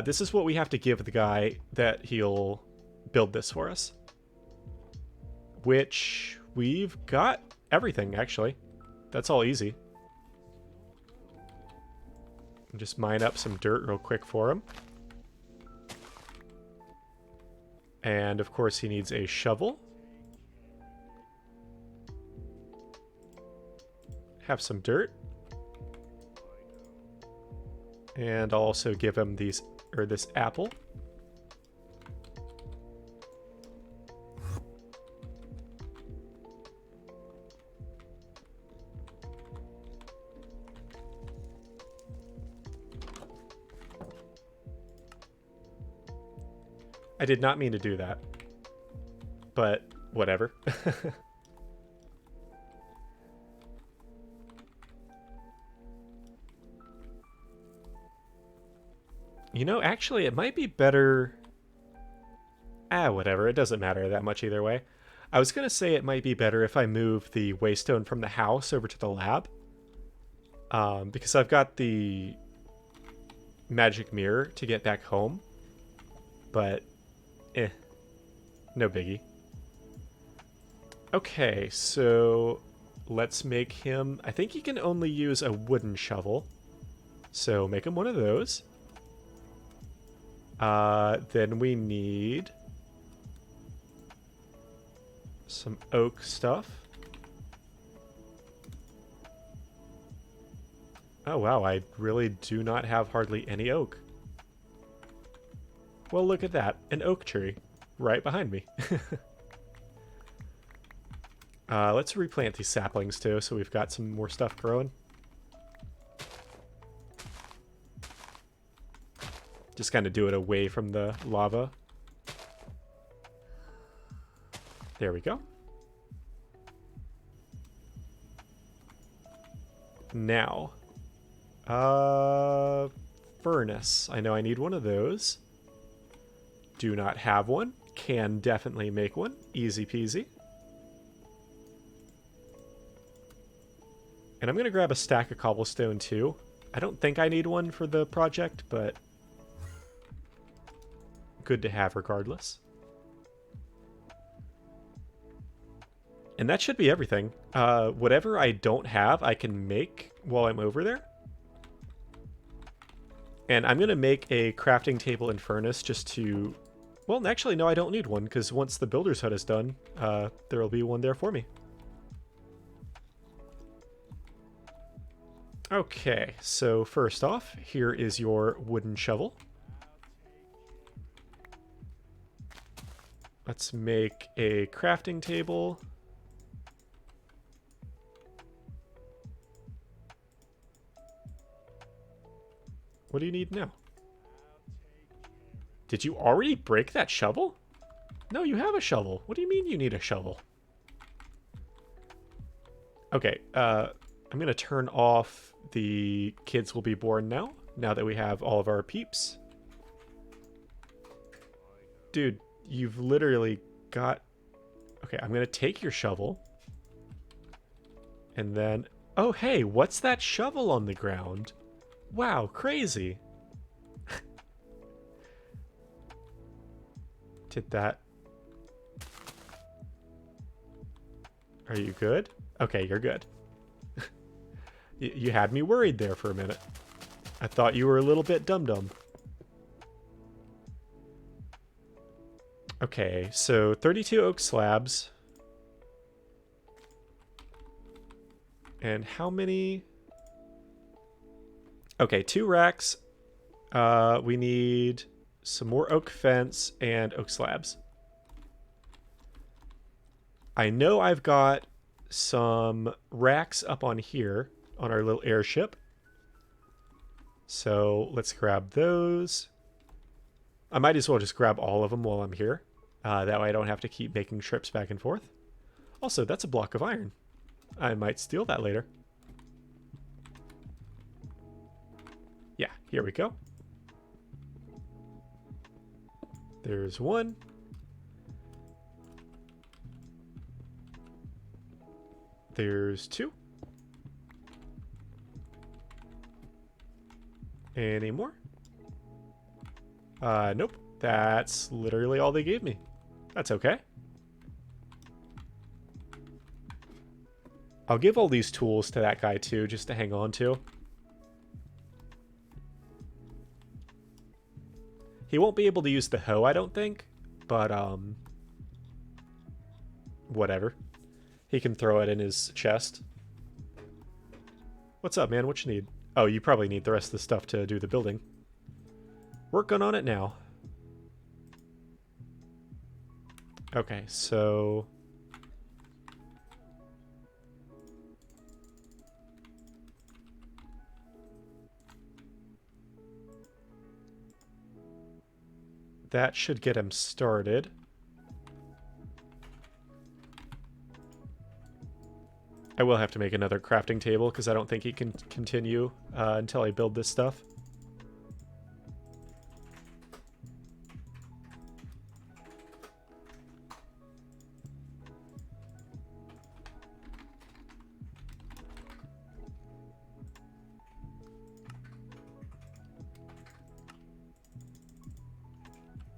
this is what we have to give the guy that he'll build this for us. Which we've got everything, actually. That's all easy. Just mine up some dirt real quick for him. And of course he needs a shovel. Have some dirt. And I'll also give him these or this apple. I did not mean to do that, but whatever. You know, actually, it might be better... whatever. It doesn't matter that much either way. I was going to say it might be better if I move the waystone from the house over to the lab. Because I've got the magic mirror to get back home. But, no biggie. Okay, so let's make him... I think he can only use a wooden shovel. So make him one of those. Then we need some oak stuff. Oh wow, I really do not have hardly any oak. Well, look at that, an oak tree right behind me. Let's replant these saplings too, so we've got some more stuff growing. Just kind of do it away from the lava. There we go. Now, furnace. I know I need one of those. Do not have one. Can definitely make one. Easy peasy. And I'm going to grab a stack of cobblestone too. I don't think I need one for the project, but good to have regardless. And that should be everything. Whatever I don't have, I can make while I'm over there. And I'm going to make a crafting table and furnace just to... Well, actually, no, I don't need one, because once the builder's hut is done, there will be one there for me. Okay, so first off, here is your wooden shovel. Let's make a crafting table. What do you need now? Did you already break that shovel? No, you have a shovel. What do you mean you need a shovel? Okay, I'm going to turn off the kids will be born now that we have all of our peeps. Dude, you've literally got... Okay, I'm going to take your shovel. And then... Oh, hey, what's that shovel on the ground? Wow, crazy. Did that... Are you good? Okay, you're good. You had me worried there for a minute. I thought you were a little bit dum-dum. Okay, so 32 oak slabs. And how many... Okay, 2 racks. We need some more oak fence and oak slabs. I know I've got some racks up on here on our little airship. So let's grab those. I might as well just grab all of them while I'm here. That way I don't have to keep making trips back and forth. Also, that's a block of iron. I might steal that later. Yeah, here we go. There's one. There's 2. Any more? Nope. That's literally all they gave me. That's okay. I'll give all these tools to that guy too, just to hang on to. He won't be able to use the hoe, I don't think, but whatever. He can throw it in his chest. What's up, man? What you need? Oh, you probably need the rest of the stuff to do the building. Working on it now. Okay, so... that should get him started. I will have to make another crafting table because I don't think he can continue until I build this stuff.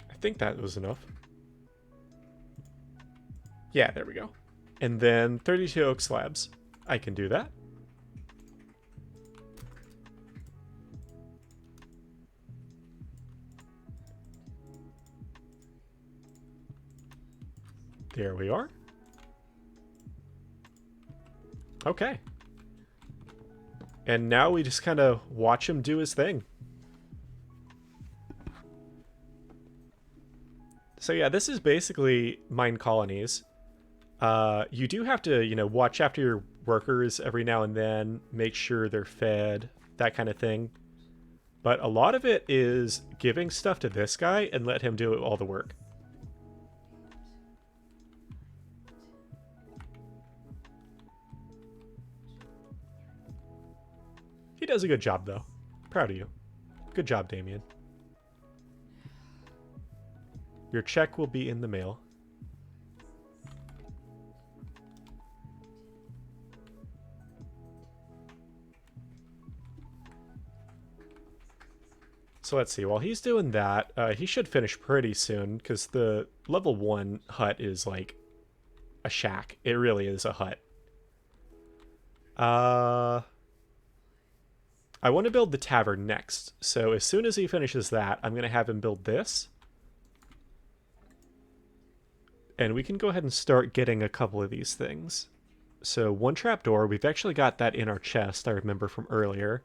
I think that was enough. Yeah, there we go. And then 32 oak slabs. I can do that. There we are. Okay. And now we just kind of watch him do his thing. So yeah, this is basically mine colonies. You do have to, watch after your workers every now and then, make sure they're fed, that kind of thing. But a lot of it is giving stuff to this guy and let him do all the work. He does a good job, though. Proud of you. Good job, Damien. Your check will be in the mail. So let's see, while he's doing that, he should finish pretty soon, because the level 1 hut is like a shack. It really is a hut. I want to build the tavern next, so as soon as he finishes that, I'm going to have him build this. And we can go ahead and start getting a couple of these things. So 1 trapdoor, we've actually got that in our chest, I remember from earlier.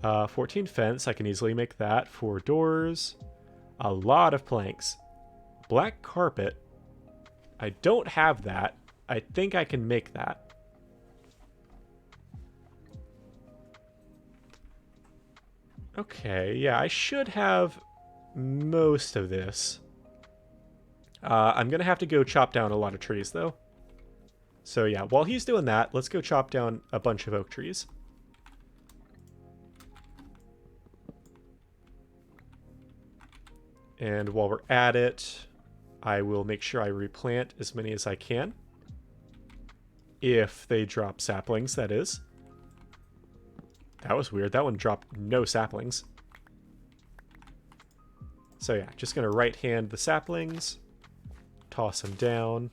14 fence, I can easily make that. 4 doors. A lot of planks. Black carpet. I don't have that. I think I can make that. Okay, yeah, I should have most of this. I'm going to have to go chop down a lot of trees, though. So yeah, while he's doing that, let's go chop down a bunch of oak trees. And while we're at it, I will make sure I replant as many as I can. If they drop saplings, that is. That was weird. That one dropped no saplings. So yeah, just going to right-hand the saplings. Toss them down.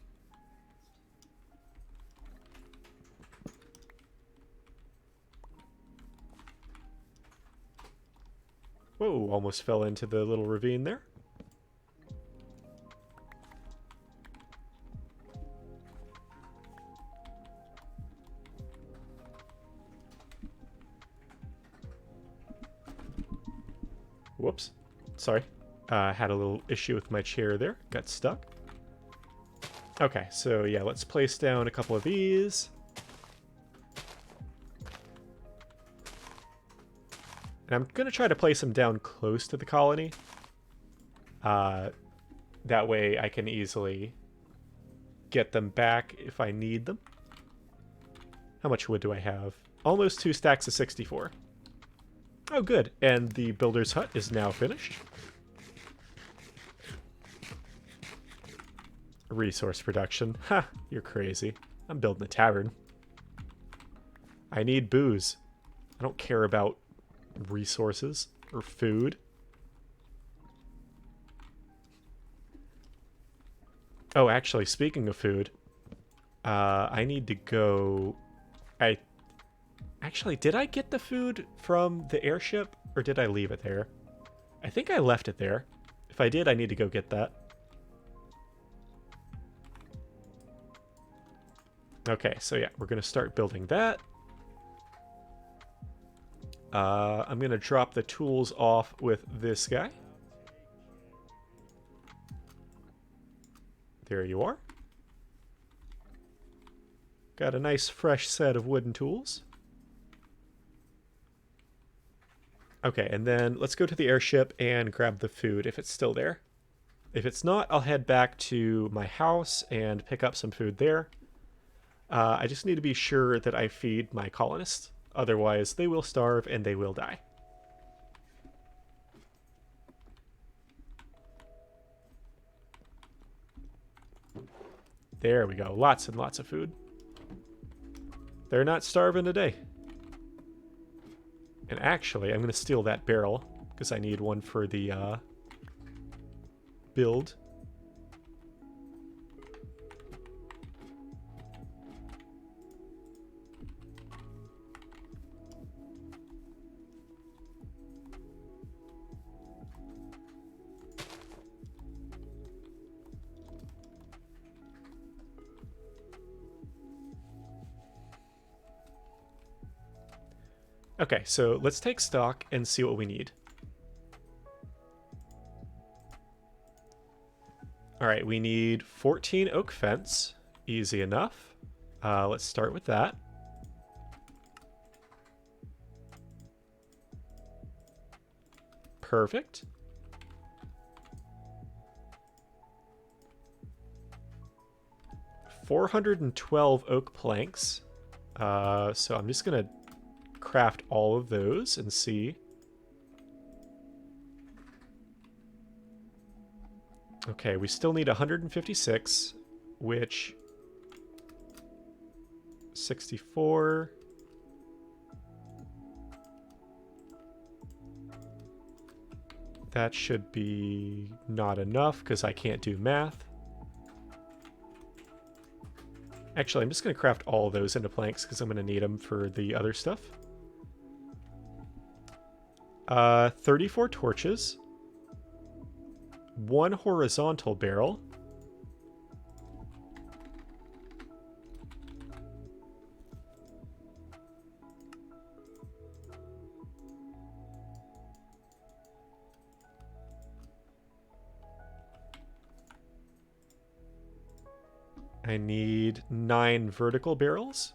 Whoa, almost fell into the little ravine there. Whoops. Sorry. Had a little issue with my chair there. Got stuck. Okay, so yeah, let's place down a couple of these. And I'm going to try to place them down close to the colony. That way I can easily get them back if I need them. How much wood do I have? Almost 2 stacks of 64. Oh, good. And the builder's hut is now finished. Resource production. Ha, you're crazy. I'm building a tavern. I need booze. I don't care about resources or food. Oh, actually, speaking of food, I need to go... Actually, did I get the food from the airship, or did I leave it there? I think I left it there. If I did, I need to go get that. Okay, so yeah, we're going to start building that. I'm going to drop the tools off with this guy. There you are. Got a nice fresh set of wooden tools. Okay, and then let's go to the airship and grab the food if it's still there. If it's not, I'll head back to my house and pick up some food there. I just need to be sure that I feed my colonists. Otherwise, they will starve and they will die. There we go. Lots and lots of food. They're not starving today. And actually, I'm going to steal that barrel because I need one for the build. Okay, so let's take stock and see what we need. All right, we need 14 oak fence. Easy enough. Let's start with that. Perfect. $412 oak planks. So I'm just gonna craft all of those and see. Okay, we still need 156, which 64. That should be not enough because I can't do math. Actually, I'm just going to craft all those into planks because I'm going to need them for the other stuff. 34 torches. 1 horizontal barrel. I need 9 vertical barrels.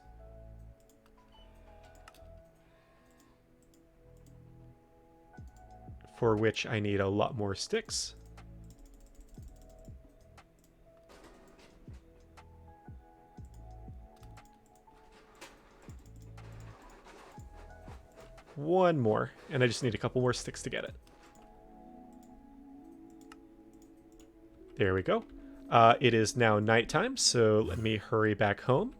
For which I need a lot more sticks. One more, and I just need a couple more sticks to get it. There we go. It is now nighttime, so let me hurry back home.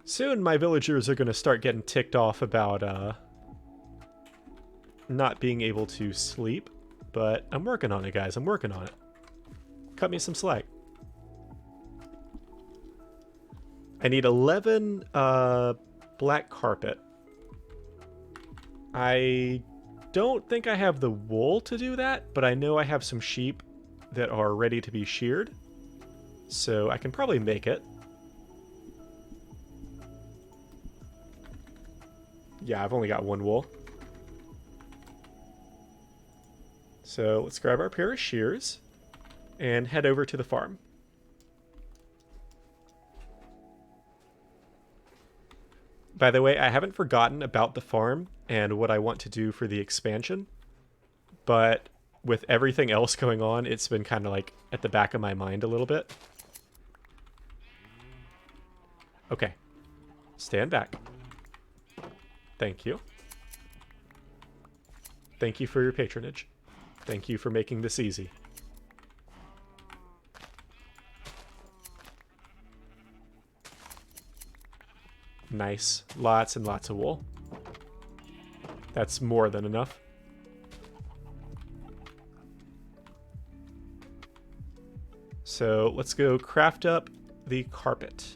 Soon my villagers are going to start getting ticked off about not being able to sleep, but I'm working on it, guys. I'm working on it. Cut me some slack. I need 11 black carpet. I don't think I have the wool to do that, but I know I have some sheep that are ready to be sheared, so I can probably make it. Yeah, I've only got 1 wool. So let's grab our pair of shears and head over to the farm. By the way, I haven't forgotten about the farm and what I want to do for the expansion, but with everything else going on, it's been kind of like at the back of my mind a little bit. Okay. Stand back. Thank you. Thank you for your patronage. Thank you for making this easy. Nice. Lots and lots of wool. That's more than enough. So let's go craft up the carpet.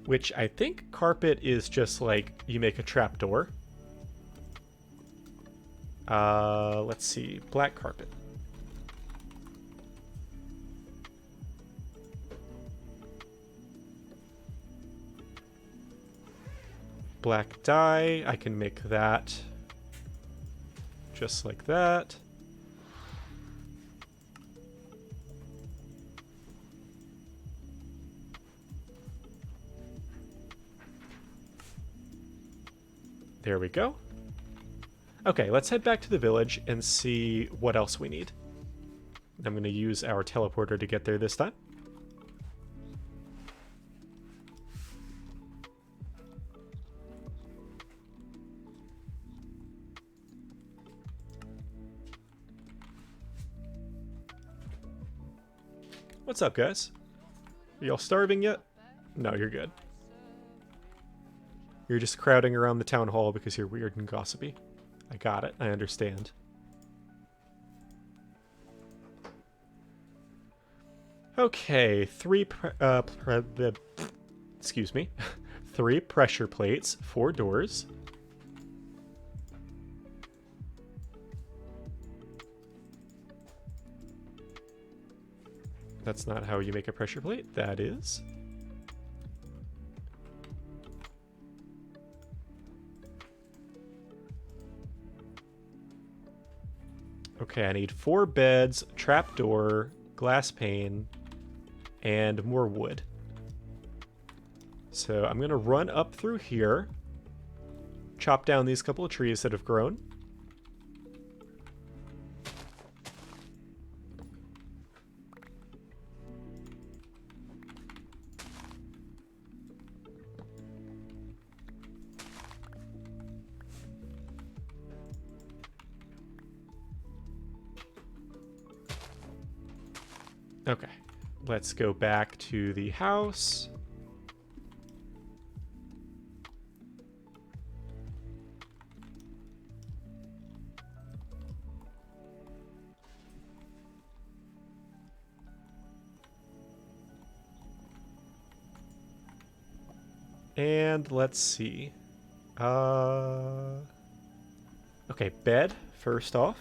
Which I think carpet is just like you make a trapdoor. Let's see. Black carpet. black dye. I can make that just like that. There we go. Okay, let's head back to the village and see what else we need. I'm going to use our teleporter to get there this time. What's up, guys? Are y'all starving yet? No, you're good. You're just crowding around the town hall because you're weird and gossipy. I got it. I understand. Okay, excuse me. 3 pressure plates, 4 doors. That's not how you make a pressure plate. That is. Okay, I need 4 beds, trapdoor, glass pane, and more wood. So I'm going to run up through here, chop down these couple of trees that have grown. Okay, let's go back to the house. And let's see. Okay, bed, first off.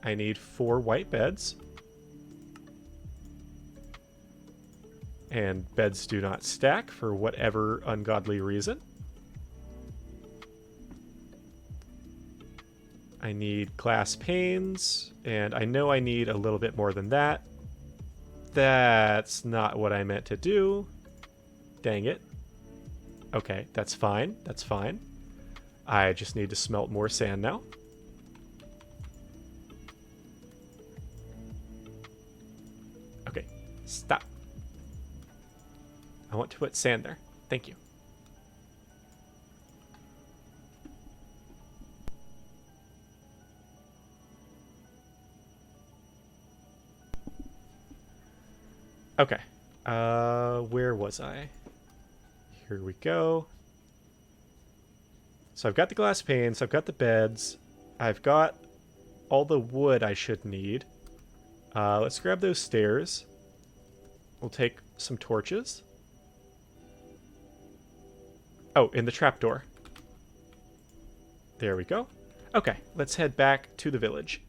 I need 4 white beds. And beds do not stack for whatever ungodly reason. I need glass panes, and I know I need a little bit more than that. That's not what I meant to do. Dang it. Okay, that's fine. That's fine. I just need to smelt more sand now. Okay, stop. I want to put sand there. Thank you. Okay. Where was I? Here we go. So I've got the glass panes, I've got the beds, I've got all the wood I should need. Let's grab those stairs. We'll take some torches. Oh, in the trapdoor. There we go. Okay, let's head back to the village.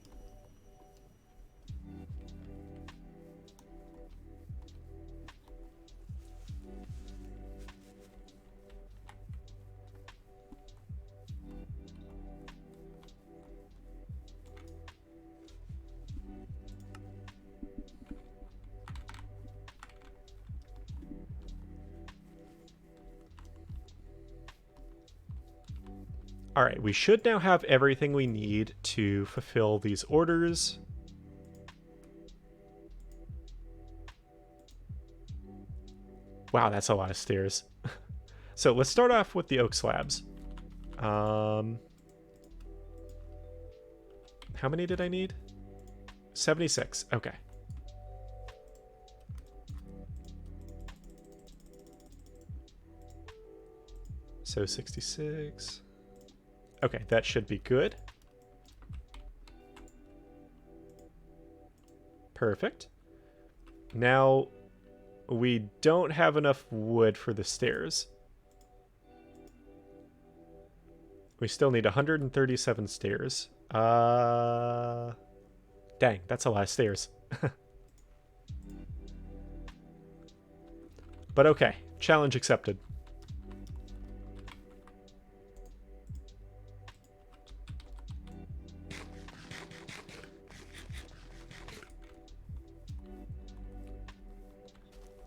All right, we should now have everything we need to fulfill these orders. Wow, that's a lot of stairs. So let's start off with the oak slabs. How many did I need? 76. Okay. So 66. Okay, that should be good. Perfect. Now, we don't have enough wood for the stairs. We still need 137 stairs. Dang, that's a lot of stairs. But okay, challenge accepted.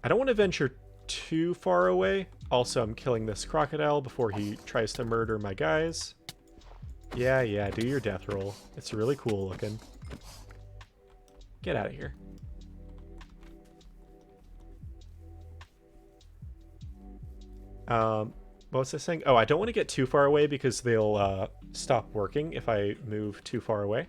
I don't want to venture too far away. Also, I'm killing this crocodile before he tries to murder my guys. Yeah, do your death roll. It's really cool looking. Get out of here. What was I saying? Oh, I don't want to get too far away because they'll stop working if I move too far away.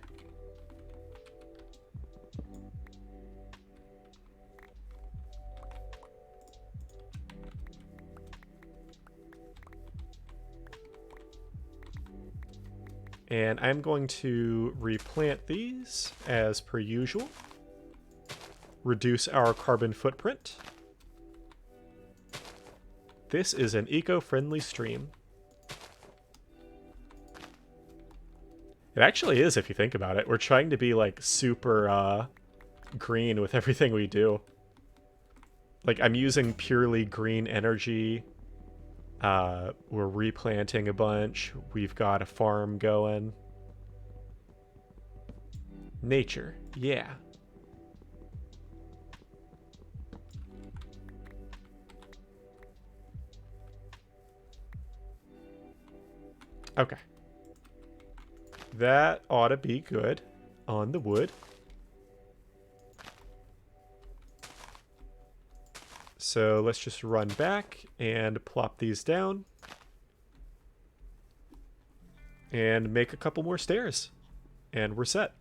And I'm going to replant these as per usual. Reduce our carbon footprint. This is an eco-friendly stream. It actually is, if you think about it. We're trying to be, like, super green with everything we do. Like, I'm using purely green energy. We're replanting a bunch. We've got a farm going. Nature, yeah. Okay. That ought to be good on the wood. So let's just run back and plop these down. And make a couple more stairs. And we're set.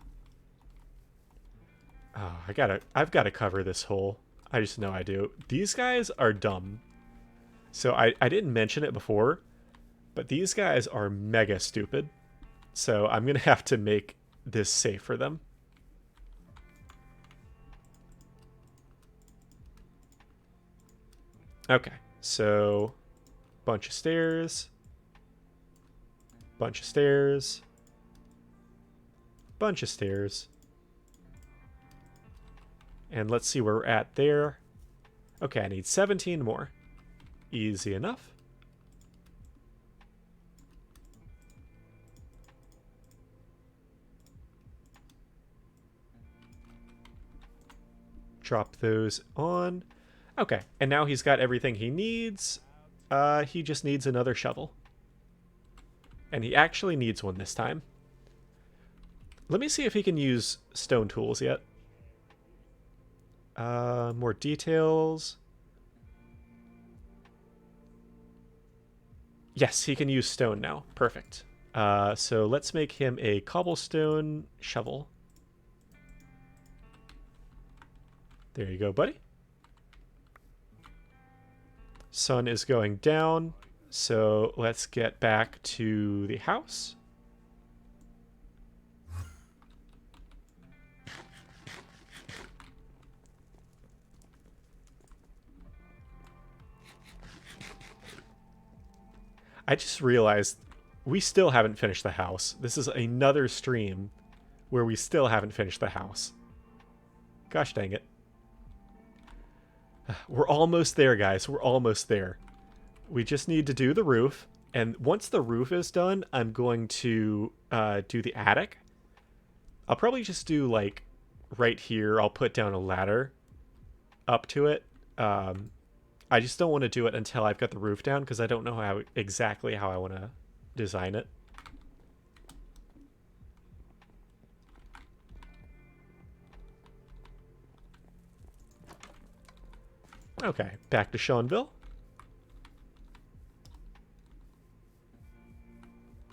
Oh, I've gotta cover this hole. I just know I do. These guys are dumb. So I didn't mention it before, but these guys are mega stupid. So I'm gonna have to make this safe for them. Okay, so bunch of stairs, bunch of stairs, bunch of stairs. And let's see where we're at there. Okay, I need 17 more. Easy enough. Drop those on. Okay, and now he's got everything he needs. He just needs another shovel. And he actually needs one this time. Let me see if he can use stone tools yet. More details. Yes, he can use stone now. Perfect. So let's make him a cobblestone shovel. There you go, buddy. Sun is going down, so let's get back to the house. I just realized we still haven't finished the house. This is another stream where we still haven't finished the house. Gosh dang it. We're almost there, guys. We're almost there. We just need to do the roof. And once the roof is done, I'm going to do the attic. I'll probably just do, like, right here. I'll put down a ladder up to it. I just don't want to do it until I've got the roof down because I don't know exactly how I want to design it. Okay, back to Seanville.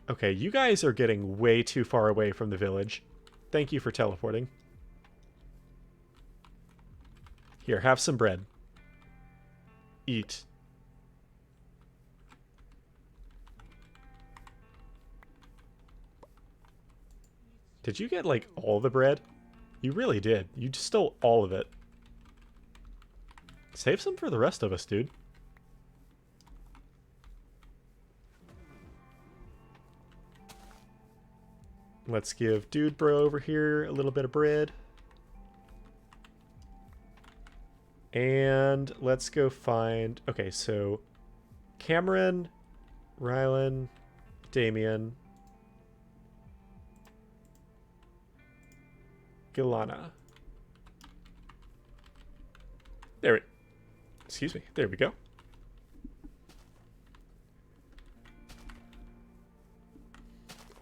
Okay, you guys are getting way too far away from the village. Thank you for teleporting. Here, have some bread. Eat. Did you get, like, all the bread? You really did. You just stole all of it. Save some for the rest of us, dude. Let's give Dude Bro over here a little bit of bread. And let's go find... Okay, so Cameron, Rylan, Damien, Gilana. There it... Excuse me. There we go.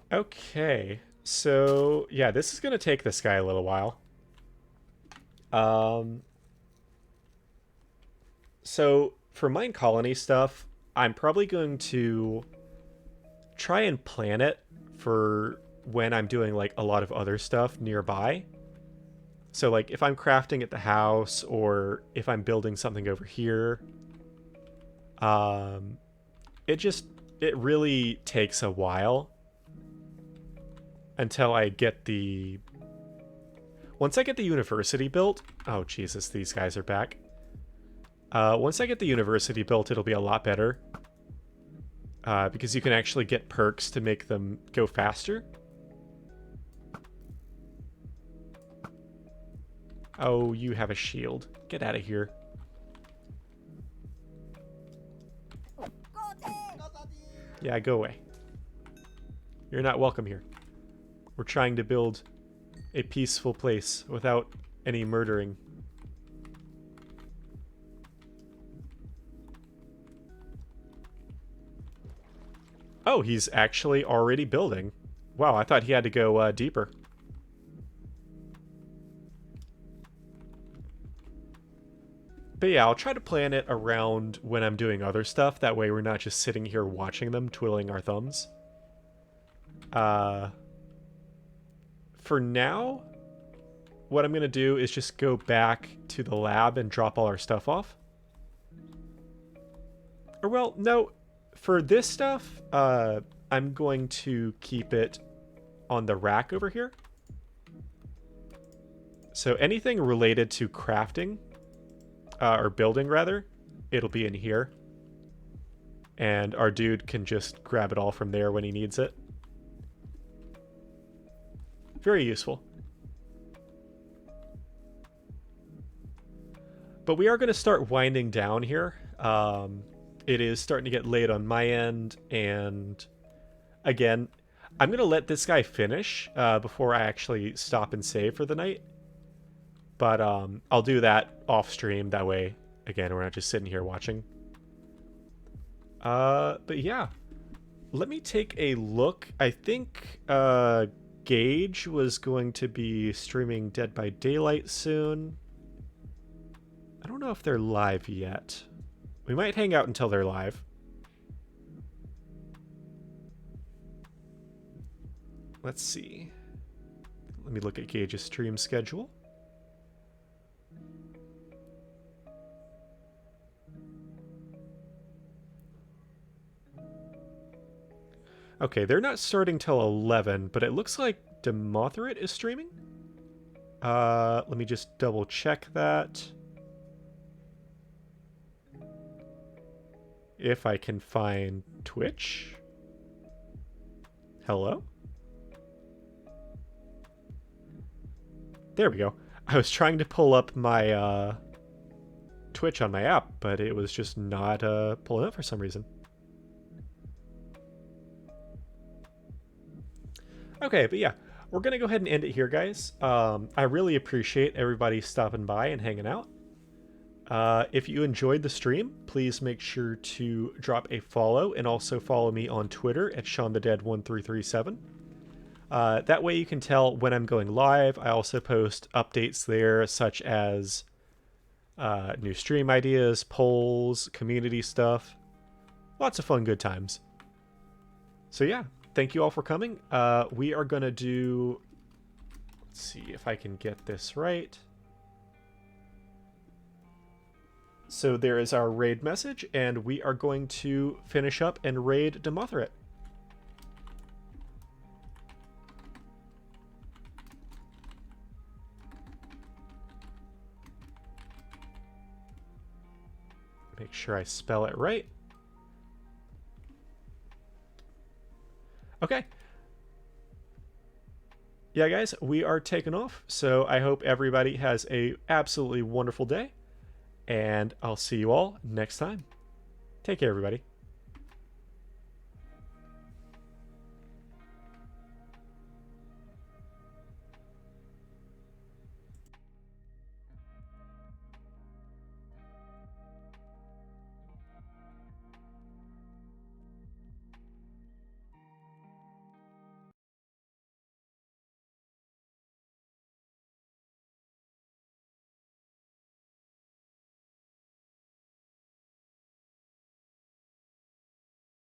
Okay. So, yeah, this is going to take this guy a little while. So, for mine colony stuff, I'm probably going to try and plan it for when I'm doing, like, a lot of other stuff nearby. So, like, if I'm crafting at the house or if I'm building something over here, it really takes a while until I get the... Once I get the university built... Oh, Jesus, these guys are back. Once I get the university built, it'll be a lot better. Because you can actually get perks to make them go faster. Oh, you have a shield. Get out of here. Yeah, go away. You're not welcome here. We're trying to build a peaceful place without any murdering. Oh, he's actually already building. Wow, I thought he had to go deeper. But yeah, I'll try to plan it around when I'm doing other stuff. That way we're not just sitting here watching them, twiddling our thumbs. For now, what I'm going to do is just go back to the lab and drop all our stuff off. Or, well, no. For this stuff, I'm going to keep it on the rack over here. So anything related to crafting... or building, rather, it'll be in here. And our dude can just grab it all from there when he needs it. Very useful. But we are going to start winding down here. It is starting to get late on my end, and again, I'm going to let this guy finish before I actually stop and save for the night. But I'll do that off stream. That way, again, we're not just sitting here watching. But yeah, let me take a look. I think Gage was going to be streaming Dead by Daylight soon. I don't know if they're live yet. We might hang out until they're live. Let's see. Let me look at Gage's stream schedule. Okay, they're not starting till 11, but it looks like Demothrit is streaming. Let me just double check that. If I can find Twitch. Hello? There we go. I was trying to pull up my Twitch on my app, but it was just not pulling up for some reason. Okay, but yeah, we're going to go ahead and end it here, guys. I really appreciate everybody stopping by and hanging out. If you enjoyed the stream, please make sure to drop a follow and also follow me on Twitter at SeanTheDead1337. That way you can tell when I'm going live. I also post updates there, such as new stream ideas, polls, community stuff. Lots of fun, good times. So yeah, thank you all for coming. We are going to do... Let's see if I can get this right. So there is our raid message, and we are going to finish up and raid Demothrit. Make sure I spell it right. Okay. Yeah, guys, we are taking off. So I hope everybody has a absolutely wonderful day. And I'll see you all next time. Take care, everybody.